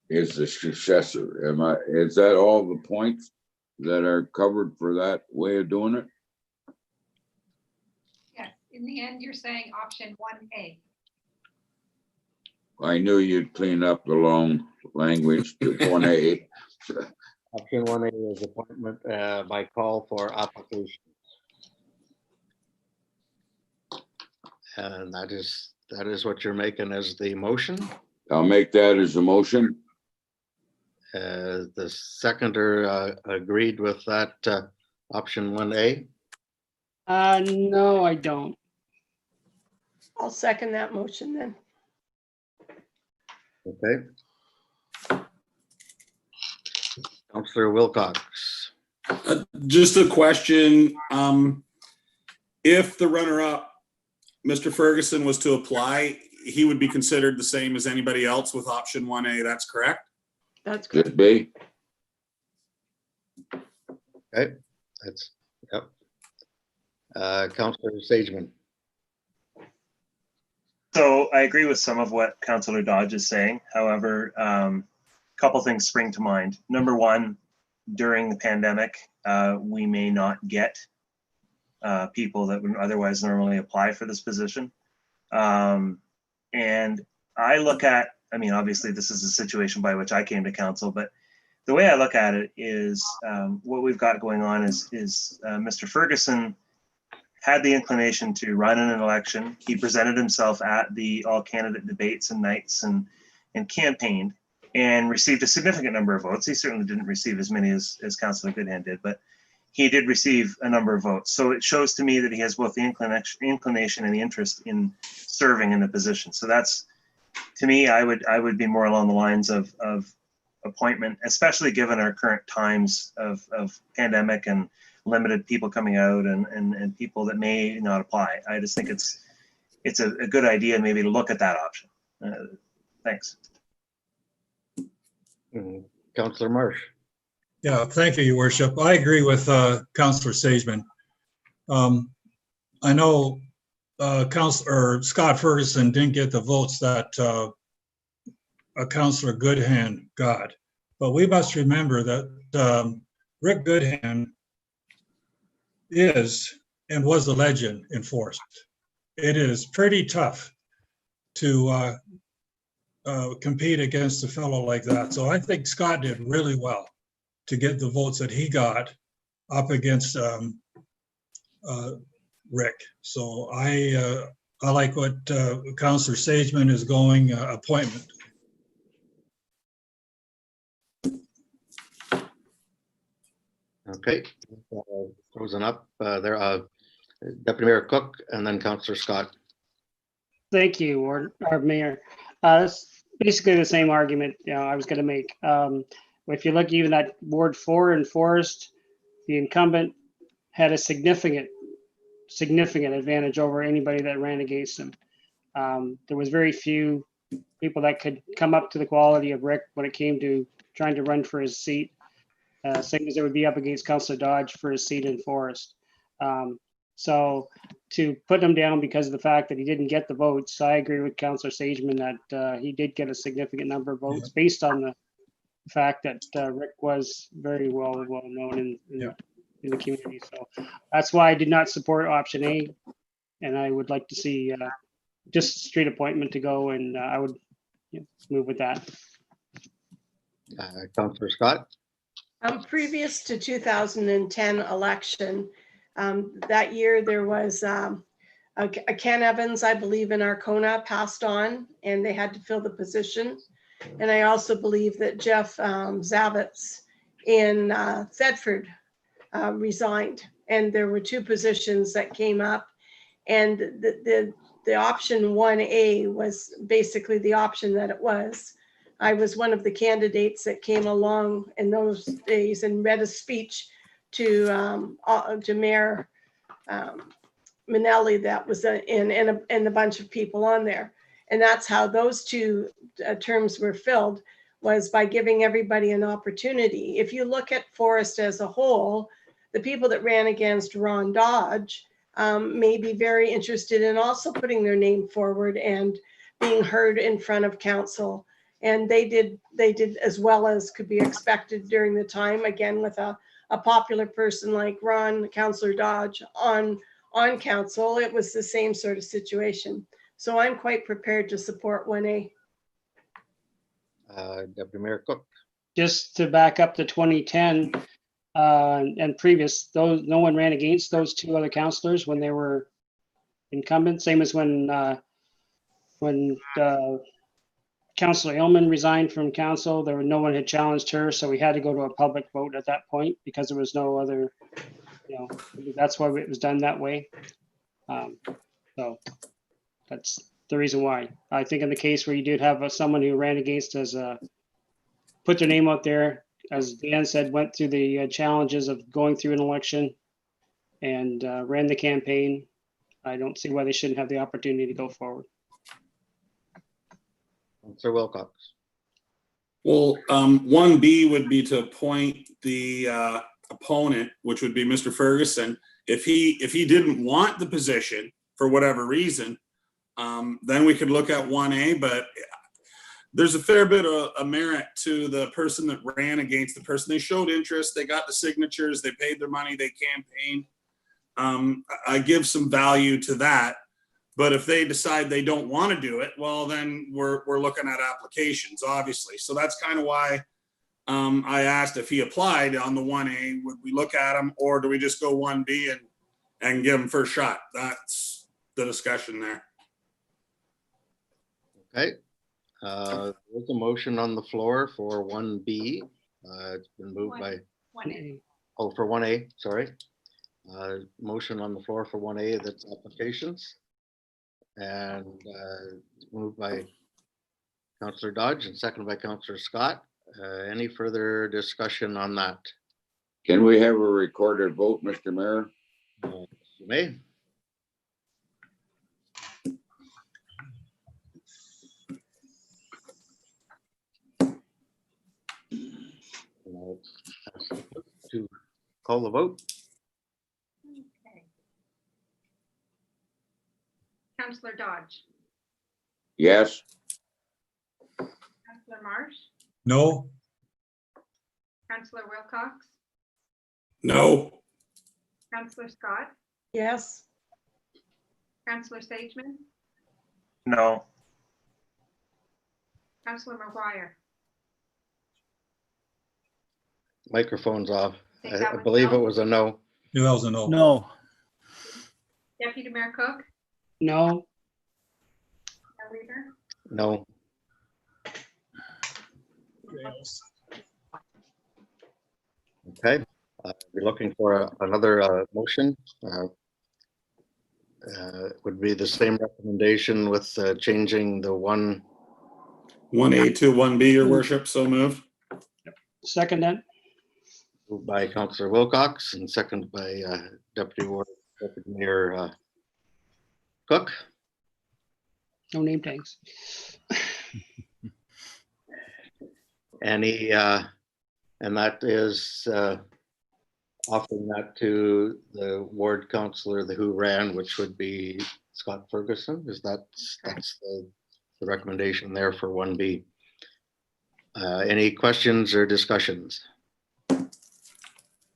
is the successor. Is that all the points that are covered for that way of doing it?
Yes, in the end, you're saying option 1A.
I knew you'd clean up the long language to 1A.
Option 1A is appointment by call for application. And that is what you're making as the motion.
I'll make that as a motion.
The seconder agreed with that option 1A.
No, I don't.
I'll second that motion then.
Okay. Councillor Wilcox.
Just a question. If the runner-up, Mr. Ferguson, was to apply, he would be considered the same as anybody else with option 1A. That's correct?
That's good.
Could be.
Okay, that's, yep. Councillor Sageman.
So I agree with some of what Councillor Dodge is saying. However, a couple things spring to mind. Number one, during the pandemic, we may not get people that would otherwise normally apply for this position. And I look at, I mean, obviously this is a situation by which I came to council, but the way I look at it is what we've got going on is Mr. Ferguson had the inclination to run in an election. He presented himself at the all candidate debates and nights and campaigned and received a significant number of votes. He certainly didn't receive as many as Councillor Goodhand did, but he did receive a number of votes. So it shows to me that he has both the inclination and the interest in serving in the position. So that's, to me, I would be more along the lines of appointment, especially given our current times of pandemic and limited people coming out and people that may not apply. I just think it's a good idea maybe to look at that option. Thanks.
Councillor Marsh.
Yeah, thank you, Your Worship. I agree with Councillor Sageman. I know Councillor Scott Ferguson didn't get the votes that Councillor Goodhand got, but we must remember that Rick Goodhand is and was a legend in Forest. It is pretty tough to compete against a fellow like that. So I think Scott did really well to get the votes that he got up against Rick. So I like what Councillor Sageman is going appointment.
Okay, frozen up there. Deputy Mayor Cook and then Councillor Scott.
Thank you, our Mayor. It's basically the same argument I was going to make. If you look even at Ward 4 in Forest, the incumbent had a significant advantage over anybody that ran against him. There was very few people that could come up to the quality of Rick when it came to trying to run for his seat. Same as it would be up against Councillor Dodge for his seat in Forest. So to put him down because of the fact that he didn't get the votes, I agree with Councillor Sageman that he did get a significant number of votes based on the fact that Rick was very well known in the community. So that's why I did not support option A, and I would like to see just straight appointment to go, and I would move with that.
Councillor Scott.
Previous to 2010 election, that year there was a Ken Evans, I believe, in Arcona passed on, and they had to fill the position. And I also believe that Jeff Zavitz in Thetford resigned, and there were two positions that came up, and the option 1A was basically the option that it was. I was one of the candidates that came along in those days and read a speech to Mayor Minnelli that was and a bunch of people on there. And that's how those two terms were filled, was by giving everybody an opportunity. If you look at Forest as a whole, the people that ran against Ron Dodge may be very interested in also putting their name forward and being heard in front of council. And they did as well as could be expected during the time, again, with a popular person like Ron, Councillor Dodge on council. It was the same sort of situation. So I'm quite prepared to support 1A.
Deputy Mayor Cook.
Just to back up to 2010 and previous, no one ran against those two other councillors when they were incumbent. Same as when Councillor Illman resigned from council, no one had challenged her, so we had to go to a public vote at that point because there was no other, that's why it was done that way. So that's the reason why. I think in the case where you did have someone who ran against us, put their name out there, as Dan said, went through the challenges of going through an election and ran the campaign, I don't see why they shouldn't have the opportunity to go forward.
Sir Wilcox.
Well, 1B would be to appoint the opponent, which would be Mr. Ferguson. If he didn't want the position for whatever reason, then we could look at 1A, but there's a fair bit of merit to the person that ran against the person. They showed interest, they got the signatures, they paid their money, they campaigned. I give some value to that. But if they decide they don't want to do it, well, then we're looking at applications, obviously. So that's kind of why I asked if he applied on the 1A, would we look at him, or do we just go 1B and give him first shot? That's the discussion there.
Okay. There's a motion on the floor for 1B. It's been moved by
1A.
Oh, for 1A, sorry. Motion on the floor for 1A, that's applications. And moved by Councillor Dodge and seconded by Councillor Scott. Any further discussion on that?
Can we have a recorded vote, Mr. Mayor?
You may. To call the vote.
Okay. Councillor Dodge,
Yes.
Councillor Marsh,
No,
Councillor Wilcox,
No.
Councillor Scott,
Yes.
Councillor Sageman,
No.
Councillor McGuire.
Microphone's off.
I think that
I
was
believe
no.
it was a no.
that was a no.
No.
Deputy Mayor Cook,
No.
Mayor Weaver,
No. Okay. We're looking for another motion. Would be the same recommendation with changing the
1A to 1B, your worship, so moved.
Second then.
moved by Councillor Wilcox and seconded by Deputy Mayor Cook.
No name tags.
Any, and that is offering that to the ward councillor who ran, which would be Scott Ferguson. That's the recommendation there for 1B. Any questions or discussions?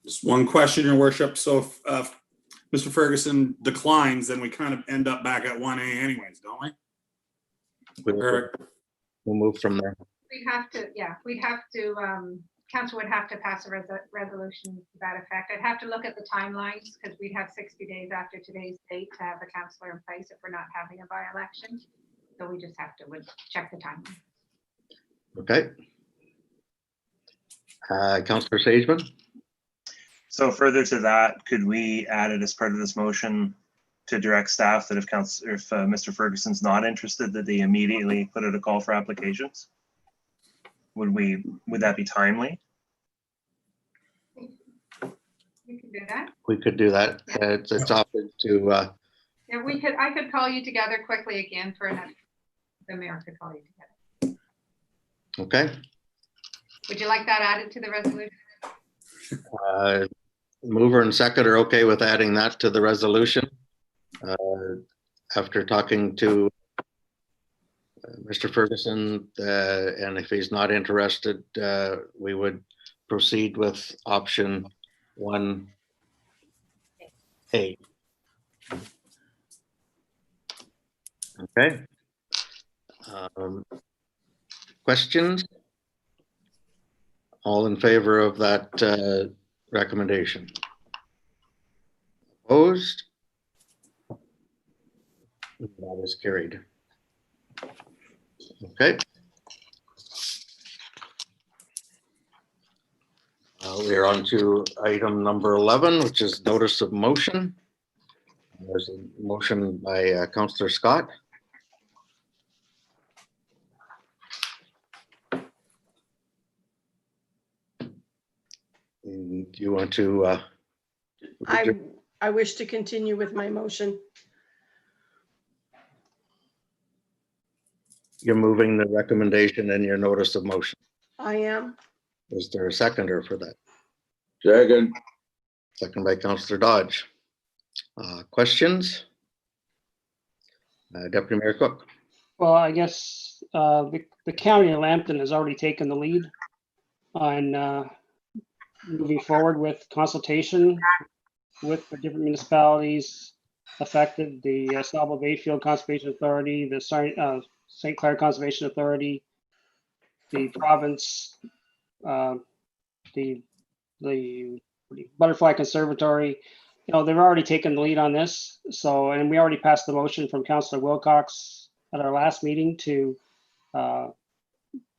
Just one question, your worship. So if Mr. Ferguson declines, then we kind of end up back at 1A anyways, don't we?
We'll move from there.
we'd have to, yeah, council would have to pass a resolution to that effect. I'd have to look at the timelines because we'd have 60 days after today's date to have a councillor in place if we're not having a by-election. So we just have to check the timeline.
Okay. Councillor Sageman.
So further to that, could we add it as part of this motion to direct staff that if Mr. Ferguson's not interested, that they immediately put out a call for applications? Would that be timely?
We can do that.
We could do that. It's offered to.
Yeah, I could call you together quickly again for another. The mayor could call you together.
Okay.
Would you like that added to the resolution?
Mover and second are okay with adding that to the resolution. After talking to Mr. Ferguson, and if he's not interested, we would proceed with option 1A. Okay. Questions? All in favor of that recommendation? Opposed? That is carried. Okay. We are on to item number 11, which is notice of motion. There's a motion by Councillor Scott. Do you want to?
I wish to continue with my motion.
You're moving the recommendation in your notice of motion.
I am.
Is there a seconder for that?
Second.
Second by Councillor Dodge. Questions? Deputy Mayor Cook.
Well, I guess the county of Lambton has already taken the lead on moving forward with consultation with the different municipalities affected, the Sauble Bayfield Conservation Authority, the St. Clair Conservation Authority, the province, the Butterfly Conservatory. You know, they've already taken the lead on this. So, and we already passed the motion from Councillor Wilcox at our last meeting to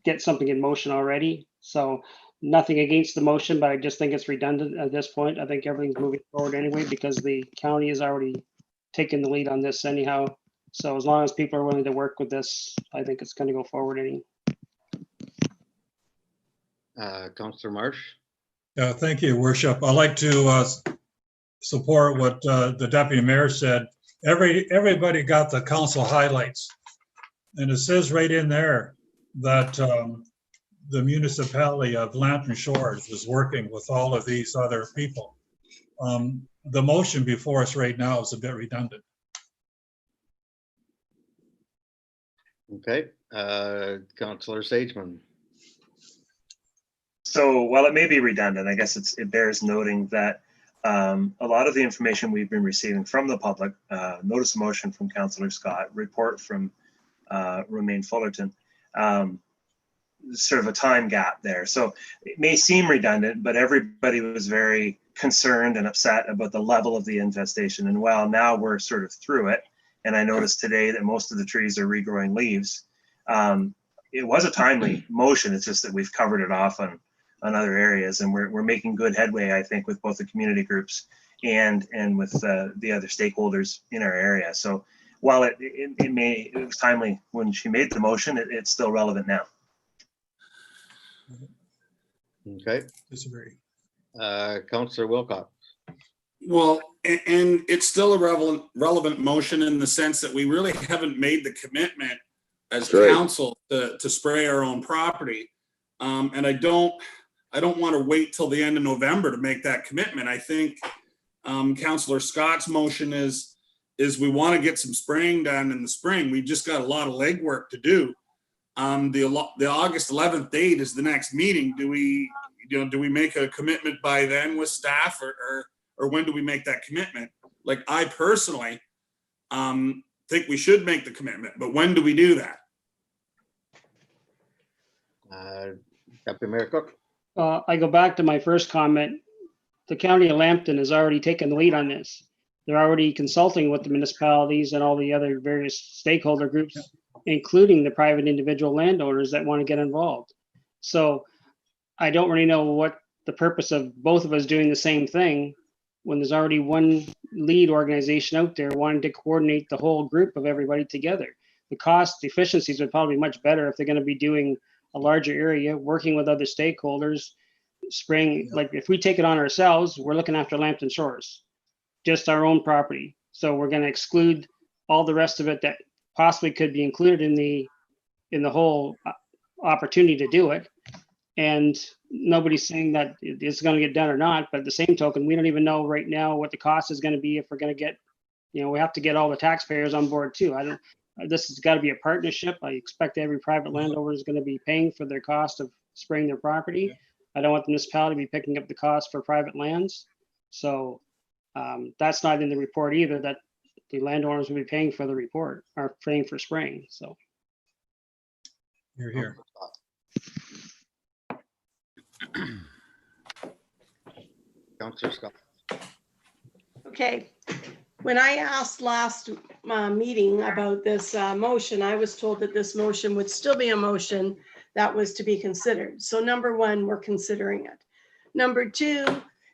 get something in motion already. So nothing against the motion, but I just think it's redundant at this point. I think everything's moving forward anyway because the county has already taken the lead on this anyhow. So as long as people are willing to work with this, I think it's going to go forward.
Councillor Marsh.
Thank you, Your Worship. I'd like to support what the deputy mayor said. Everybody got the council highlights. And it says right in there that the municipality of Lambton Shores is working with all of these other people. The motion before us right now is a bit redundant.
Okay, Councillor Sageman.
So while it may be redundant, I guess it bears noting that a lot of the information we've been receiving from the public, notice of motion from Councillor Scott, report from Romaine Fullerton, sort of a time gap there. So it may seem redundant, but everybody was very concerned and upset about the level of the infestation. And while now we're sort of through it, and I noticed today that most of the trees are regrowing leaves, it was a timely motion. It's just that we've covered it off on other areas, and we're making good headway, I think, with both the community groups and with the other stakeholders in our area. So while it was timely when she made the motion, it's still relevant now.
Okay.
Disagree.
Councillor Wilcox.
Well, and it's still a relevant motion in the sense that we really haven't made the commitment as council to spray our own property. And I don't want to wait till the end of November to make that commitment. I think Councillor Scott's motion is we want to get some spraying done in the spring. We've just got a lot of legwork to do. The August 11th date is the next meeting. Do we make a commitment by then with staff, or when do we make that commitment? Like, I personally think we should make the commitment, but when do we do that?
Deputy Mayor Cook.
I go back to my first comment. The county of Lambton has already taken the lead on this. They're already consulting with the municipalities and all the other various stakeholder groups, including the private individual landowners that want to get involved. So I don't really know what the purpose of both of us doing the same thing when there's already one lead organization out there wanting to coordinate the whole group of everybody together. The cost efficiencies would probably be much better if they're going to be doing a larger area, working with other stakeholders, spraying. Like, if we take it on ourselves, we're looking after Lambton Shores, just our own property. So we're going to exclude all the rest of it that possibly could be included in the whole opportunity to do it. And nobody's saying that it's going to get done or not, but at the same token, we don't even know right now what the cost is going to be if we're going to get, we have to get all the taxpayers on board too. This has got to be a partnership. I expect every private landowner is going to be paying for their cost of spraying their property. I don't want the municipality to be picking up the cost for private lands. So that's not in the report either, that the landowners will be paying for the report or paying for spraying. So.
You're here.
Councillor Scott.
Okay, when I asked last meeting about this motion, I was told that this motion would still be a motion that was to be considered. So number one, we're considering it. Number two,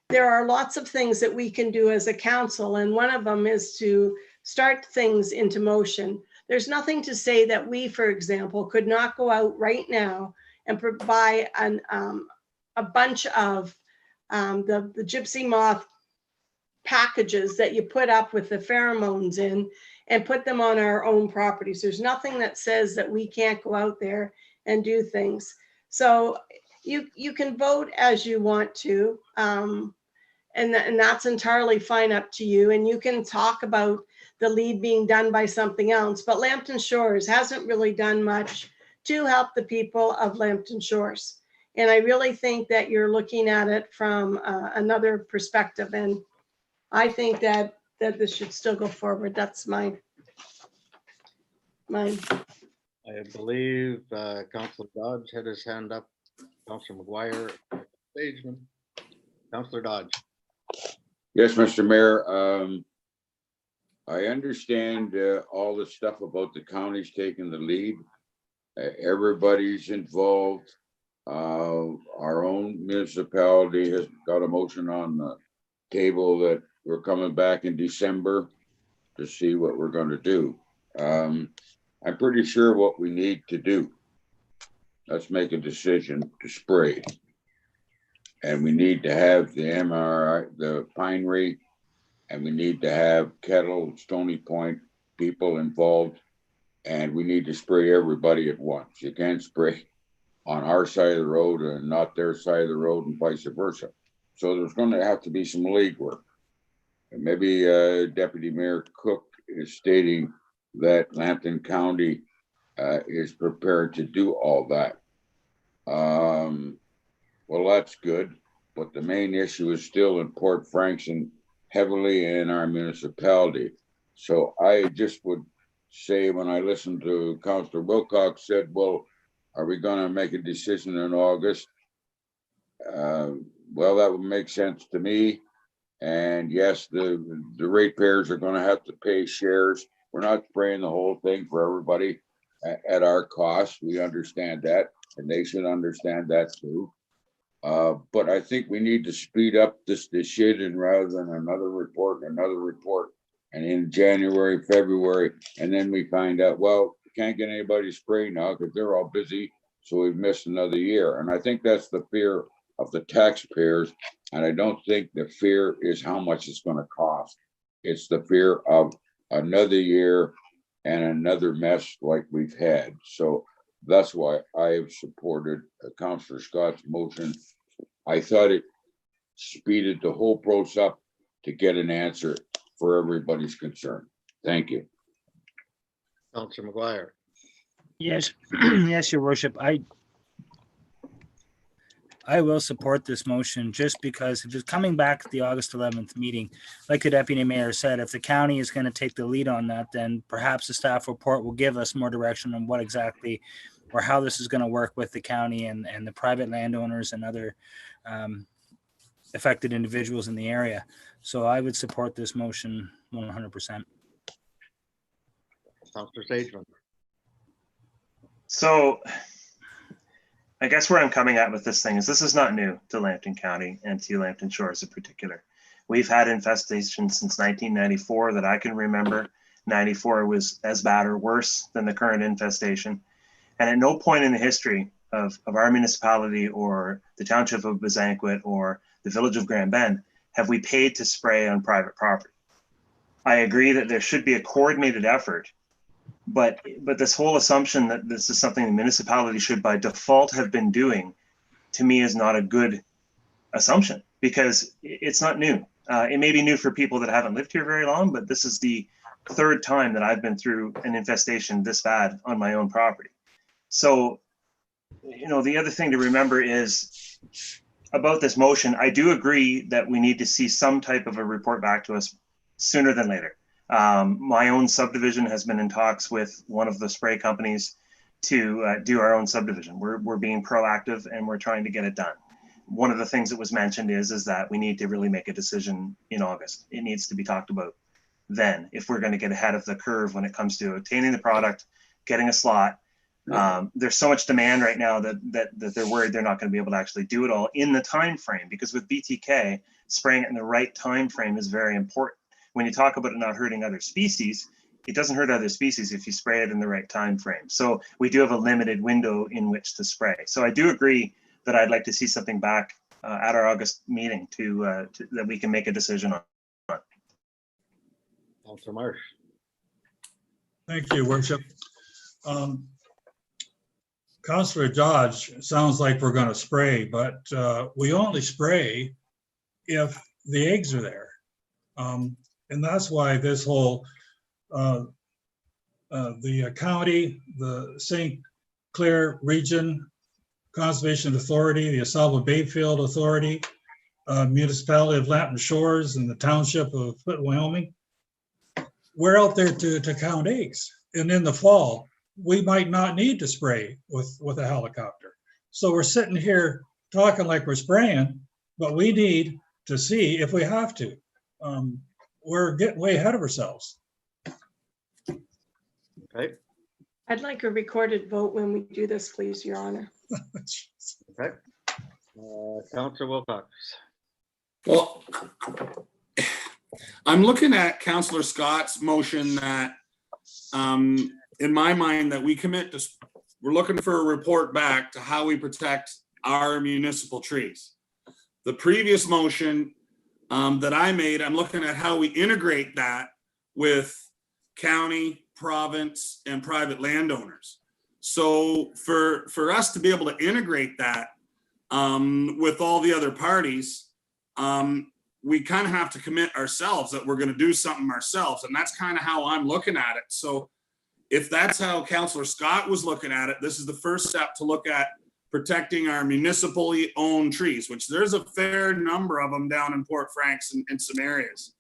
there are lots of things that we can do as a council, and one of them is to start things into motion. There's nothing to say that we, for example, could not go out right now and buy a bunch of the gypsy moth packages that you put up with the pheromones in and put them on our own properties. There's nothing that says that we can't go out there and do things. So you can vote as you want to, and that's entirely fine up to you. And you can talk about the lead being done by something else, but Lambton Shores hasn't really done much to help the people of Lambton Shores. And I really think that you're looking at it from another perspective. And I think that this should still go forward. That's mine.
I believe Councillor Dodge had his hand up. Councillor McGuire, Sageman. Councillor Dodge.
Yes, Mr. Mayor. I understand all the stuff about the counties taking the lead. Everybody's involved. Our own municipality has got a motion on the table that we're coming back in December to see what we're going to do. I'm pretty sure what we need to do. Let's make a decision to spray. And we need to have the MRI, the Pinery, and we need to have Kettle, Stony Point people involved. And we need to spray everybody at once. You can't spray on our side of the road and not their side of the road and vice versa. So there's going to have to be some legwork. And maybe Deputy Mayor Cook is stating that Lambton County is prepared to do all that. Well, that's good, but the main issue is still in Port Franks and heavily in our municipality. So I just would say, when I listened to Councillor Wilcox said, well, are we going to make a decision in August? Well, that would make sense to me. And yes, the ratepayers are going to have to pay shares. We're not spraying the whole thing for everybody at our cost. We understand that, and they should understand that too. But I think we need to speed up this decision rather than another report, and in January, February, and then we find out, well, we can't get anybody sprayed now because they're all busy, so we've missed another year. And I think that's the fear of the taxpayers, and I don't think the fear is how much it's going to cost. It's the fear of another year and another mess like we've had. So that's why I have supported Councillor Scott's motion. I thought it speeded the whole process up to get an answer for everybody's concern. Thank you.
Councillor McGuire.
Yes, yes, Your Worship. I will support this motion just because if it's coming back at the August 11th meeting, like the Deputy Mayor said, if the county is going to take the lead on that, then perhaps the staff report will give us more direction on what exactly or how this is going to work with the county and the private landowners and other affected individuals in the area. So I would support this motion 100%.
Councillor Sageman.
So I guess where I'm coming at with this thing is this is not new to Lambton County and to Lambton Shores in particular. We've had infestation since 1994 that I can remember. 94 was as bad or worse than the current infestation. And at no point in the history of our municipality or the township of Bezanquet or the village of Grand Bend have we paid to spray on private property. I agree that there should be a coordinated effort, but this whole assumption that this is something the municipality should by default have been doing, to me, is not a good assumption because it's not new. It may be new for people that haven't lived here very long, but this is the third time that I've been through an infestation this bad on my own property. So, you know, the other thing to remember is about this motion, I do agree that we need to see some type of a report back to us sooner than later. My own subdivision has been in talks with one of the spray companies to do our own subdivision. We're being proactive and we're trying to get it done. One of the things that was mentioned is that we need to really make a decision in August. It needs to be talked about then if we're going to get ahead of the curve when it comes to obtaining the product, getting a slot. There's so much demand right now that they're worried they're not going to be able to actually do it all in the time frame, because with BTK, spraying it in the right time frame is very important. When you talk about it not hurting other species, it doesn't hurt other species if you spray it in the right time frame. So we do have a limited window in which to spray. So I do agree that I'd like to see something back at our August meeting to that we can make a decision on.
Councillor Marsh.
Thank you, Worship. Councillor Dodge, sounds like we're going to spray, but we only spray if the eggs are there. And that's why this whole, the county, the St. Clair Region Conservation Authority, the Asaba Bayfield Authority, Municipality of Lambton Shores, and the Township of Foote, Wyoming, we're out there to count eggs. And in the fall, we might not need to spray with a helicopter. So we're sitting here talking like we're spraying, but we need to see if we have to. We're getting way ahead of ourselves.
Okay.
I'd like a recorded vote when we do this, please, Your Honor.
Okay. Councillor Wilcox.
Well, I'm looking at Councillor Scott's motion that, in my mind, that we commit to, we're looking for a report back to how we protect our municipal trees. the previous motion that I made, I'm looking at how we integrate that with county, province, and private landowners. So for us to be able to integrate that with all the other parties, we kind of have to commit ourselves that we're going to do something ourselves. And that's kind of how I'm looking at it. So if that's how Councillor Scott was looking at it, this is the first step to look at protecting our municipally owned trees, which there's a fair number of them down in Port Franks and in some areas.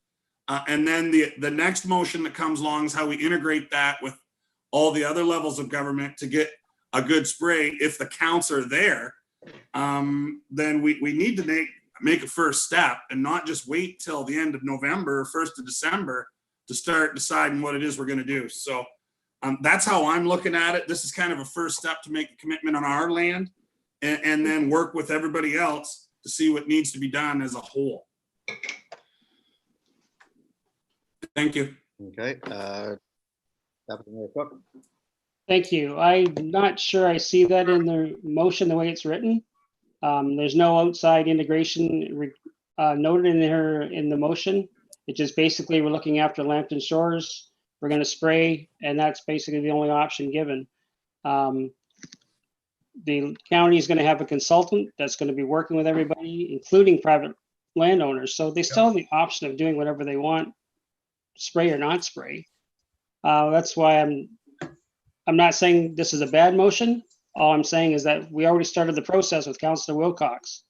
And then the next motion that comes along is how we integrate that with all the other levels of government to get a good spray. If the counts are there, then we need to make a first step and not just wait till the end of November, 1st of December to start deciding what it is we're going to do. So that's how I'm looking at it. This is kind of a first step to make a commitment on our land and then work with everybody else to see what needs to be done as a whole. Thank you.
Okay. Deputy Mayor Cook.
Thank you. I'm not sure I see that in the motion the way it's written. There's no outside integration noted in there in the motion. It's just basically we're looking after Lambton shores. We're going to spray, and that's basically the only option given. The county is going to have a consultant that's going to be working with everybody, including private landowners. So they still have the option of doing whatever they want, spray or not spray. That's why I'm not saying this is a bad motion. All I'm saying is that we already started the process with Councillor Wilcox.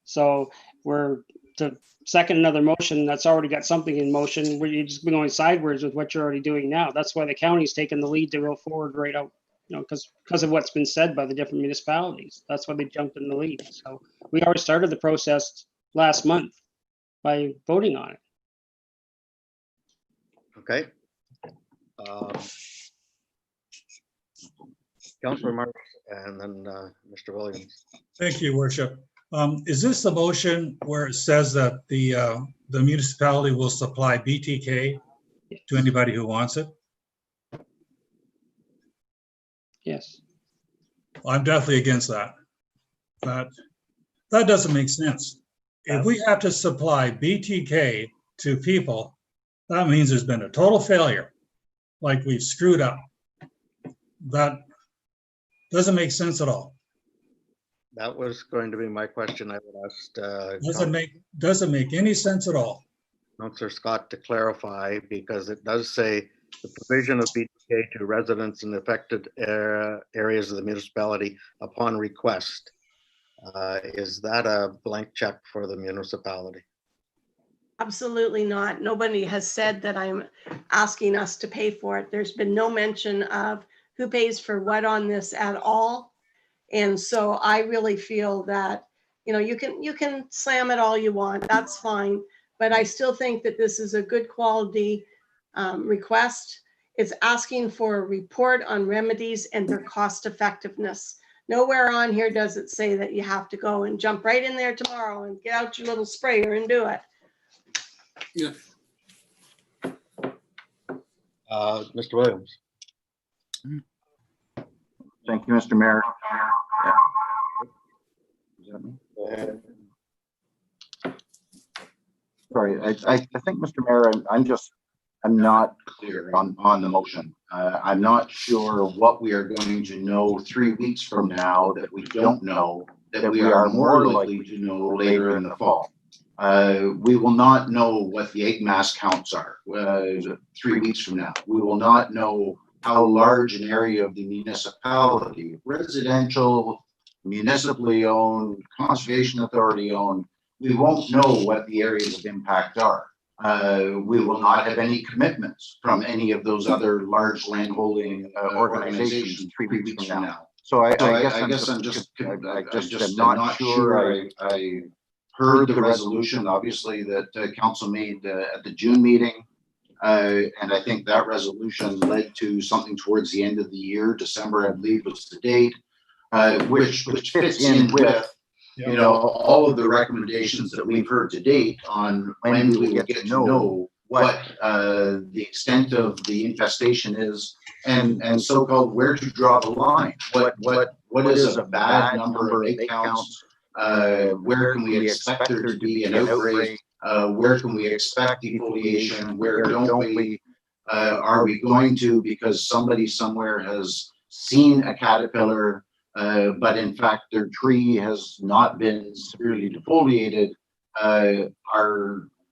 So we're to second another motion that's already got something in motion where you've just been going sideways with what you're already doing now. That's why the county's taken the lead to go forward right out, you know, because of what's been said by the different municipalities. That's why they jumped in the lead. So we already started the process last month by voting on it.
Okay. Councillor Marks and then Mr. Williams.
Thank you, Worship. Is this the motion where it says that the municipality will supply BTK to anybody who wants it?
Yes.
I'm definitely against that. That doesn't make sense. If we have to supply BTK to people, that means there's been a total failure, like we've screwed up. That doesn't make sense at all.
That was going to be my question. I would ask.
Doesn't make any sense at all.
Councillor Scott to clarify, because it does say the provision of BTK to residents in affected areas of the municipality upon request. Is that a blank check for the municipality?
Absolutely not. Nobody has said that I'm asking us to pay for it. There's been no mention of who pays for what on this at all. And so I really feel that, you know, you can slam it all you want, that's fine. But I still think that this is a good quality request. It's asking for a report on remedies and their cost effectiveness. Nowhere on here does it say that you have to go and jump right in there tomorrow and get out your little sprayer and do it.
Yeah.
Mr. Williams.
Thank you, Mr. Mayor. Yeah. Sorry, I think, Mr. Mayor, I'm not clear on the motion. I'm not sure what we are going to know 3 weeks from now that we don't know, that we are more likely to know later in the fall. We will not know what the egg mass counts are 3 weeks from now. We will not know how large an area of the municipality, residential, municipally owned, conservation authority owned, we won't know what the areas of impact are. We will not have any commitments from any of those other large landholding organizations 3 weeks from now. So I guess I'm just not sure. I heard the resolution, obviously, that council made at the June meeting. And I think that resolution led to something towards the end of the year. December, I believe, was the date, which fits in with, you know, all of the recommendations that we've heard to date on when we will get to know what the extent of the infestation is, and so-called where to draw the line. What is a bad number of egg counts Where can we expect there to be an outbreak? Where can we expect defoliation? Where don't we? Are we going to, because somebody somewhere has seen a caterpillar, but in fact their tree has not been severely defoliated?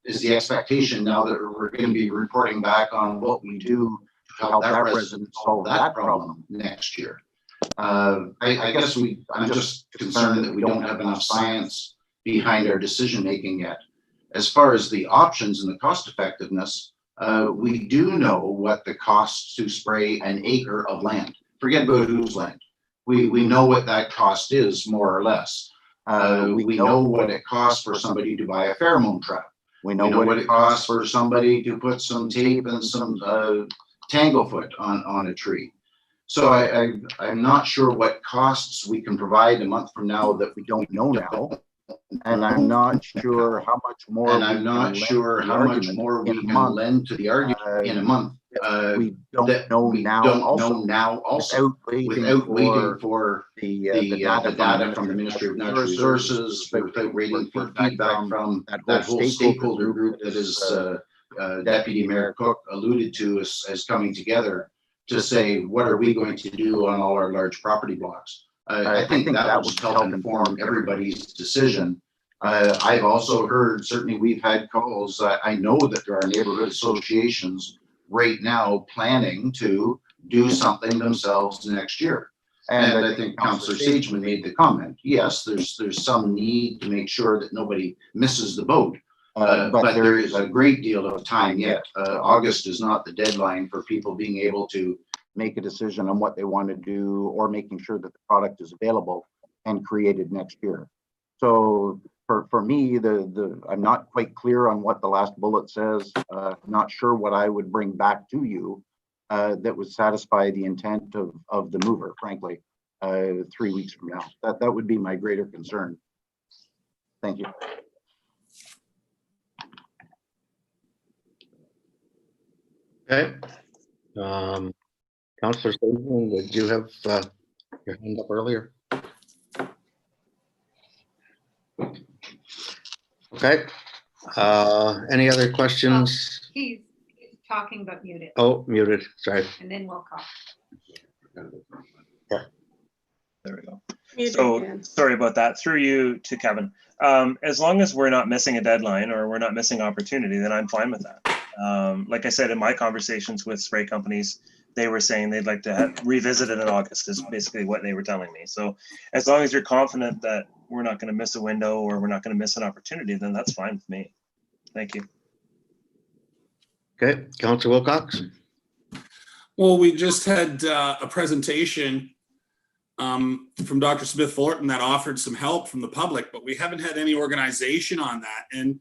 Is the expectation now that we're going to be reporting back on what we do to help that resident solve that problem next year? I guess I'm just concerned that we don't have enough science behind our decision making yet. As far as the options and the cost effectiveness, we do know what the costs to spray an acre of land. Forget about whose land. We know what that cost is, more or less. We know what it costs for somebody to buy a pheromone trap. We know what it costs for somebody to put some tape and some tanglefoot on a tree. So I'm not sure what costs we can provide a month from now that we don't know now.
And I'm not sure how much more.
And I'm not sure how much more we can lend to the argument in a month.
We don't know now. Also, without waiting for the data from the Ministry of Natural Resources, without waiting for feedback from
that whole stakeholder group that is Deputy Mayor Cook alluded to as coming together to say, what are we going to do on all our large property blocks? I think that would help inform everybody's decision. I've also heard, certainly we've had calls. I know that there are neighborhood associations right now planning to do something themselves next year. And I think Councillor Sageman made the comment. Yes, there's some need to make sure that nobody misses the boat. But there is a great deal of time yet. August is not the deadline for people being able to make a decision on what they want to do, or making sure that the product is available and created next year. So for me, I'm not quite clear on what the last bullet says. Not sure what I would bring back to you that would satisfy the intent of the mover, frankly, 3 weeks from now. That would be my greater concern. Thank you.
Okay. Councillor Sageman, did you have your hand up earlier? Okay. Any other questions?
He's talking but muted.
Oh, muted. Sorry.
And then we'll call.
Yeah.
There we go. So sorry about that. Through you to Kevin. As long as we're not missing a deadline or we're not missing opportunity, then I'm fine with that. Like I said, in my conversations with spray companies, they were saying they'd like to revisit it in August is basically what they were telling me. So as long as you're confident that we're not going to miss a window or we're not going to miss an opportunity, then that's fine with me. Thank you.
Okay, Councillor Wilcox.
Well, we just had a presentation from Dr. Smith Fullerton that offered some help from the public, but we haven't had any organization on that. And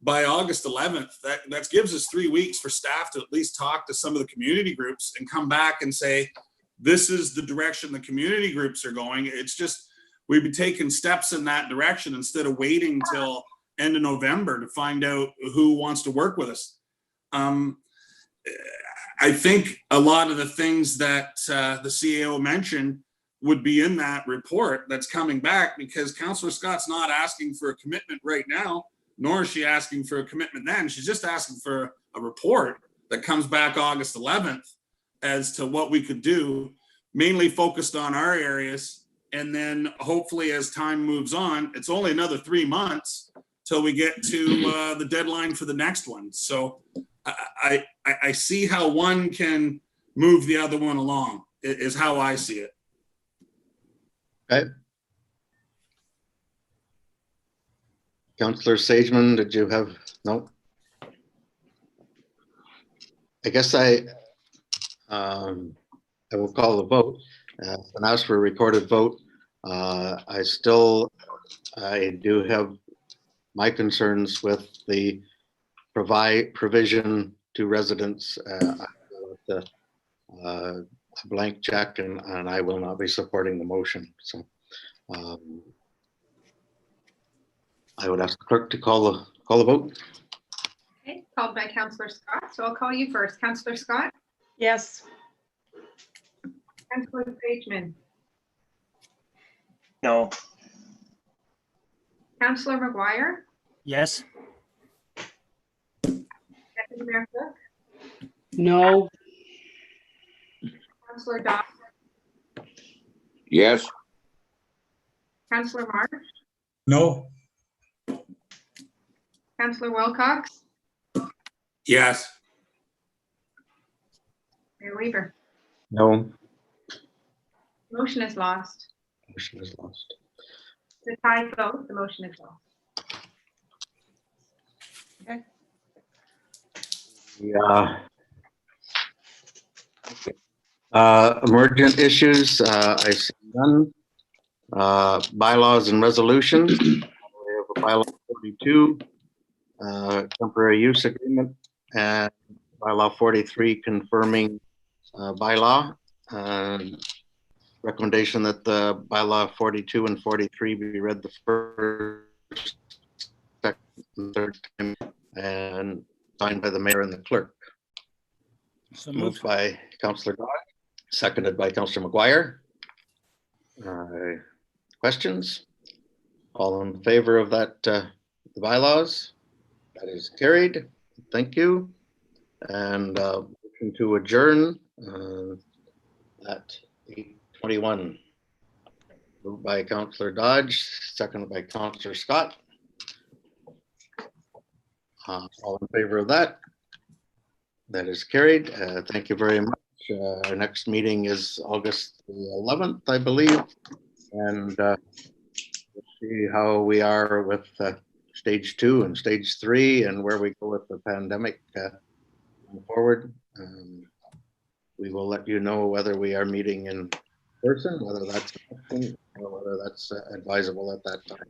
by August 11th, that gives us 3 weeks for staff to at least talk to some of the community groups and come back and say, this is the direction the community groups are going. It's just, we've been taking steps in that direction instead of waiting till end of November to find out who wants to work with us. I think a lot of the things that the CAO mentioned would be in that report that's coming back, because Councillor Scott's not asking for a commitment right now, nor is she asking for a commitment then. She's just asking for a report that comes back August 11th as to what we could do, mainly focused on our areas. And then hopefully as time moves on, it's only another 3 months till we get to the deadline for the next one. So I see how one can move the other one along, is how I see it.
Okay. Councillor Sageman, did you have, no? I guess I will call the vote and ask for a recorded vote. I do have my concerns with the provision to residents, a blank check, and I will not be supporting the motion. So I would ask the clerk to call the vote.
Okay, called by Councillor Scott. So I'll call you first. Councillor Scott?
Yes.
Councillor Sageman?
No.
Councillor McGuire,
Yes.
Deputy Mayor Cook,
No.
Councillor Dodd,
Yes,
Councillor Marsh,
No,
Councillor Wilcox,
Yes.
Mayor Weaver.
No.
Motion is lost.
Motion is lost.
It's a tie vote. The motion is lost.
Emergent issues, I see none. Bylaws and resolutions. We have a bylaw 42, temporary use agreement, and bylaw 43 confirming bylaw. Recommendation that the bylaw 42 and 43 be read the first, second, and third time and signed by the mayor and the clerk.
So
Moved by Councillor Dodd, seconded by Councillor McGuire. Questions? All in favor of that, the bylaws? That is carried. Thank you. And motion to adjourn at 8:21. Moved by Councillor Dodge, seconded by Councillor Scott. All in favor of that? That is carried. Thank you very much. Our next meeting is August the 11th, I believe. And we'll see how we are with stage 2 and stage 3 and where we go with the pandemic going forward. We will let you know whether we are meeting in person, whether that's or whether that's advisable at that time.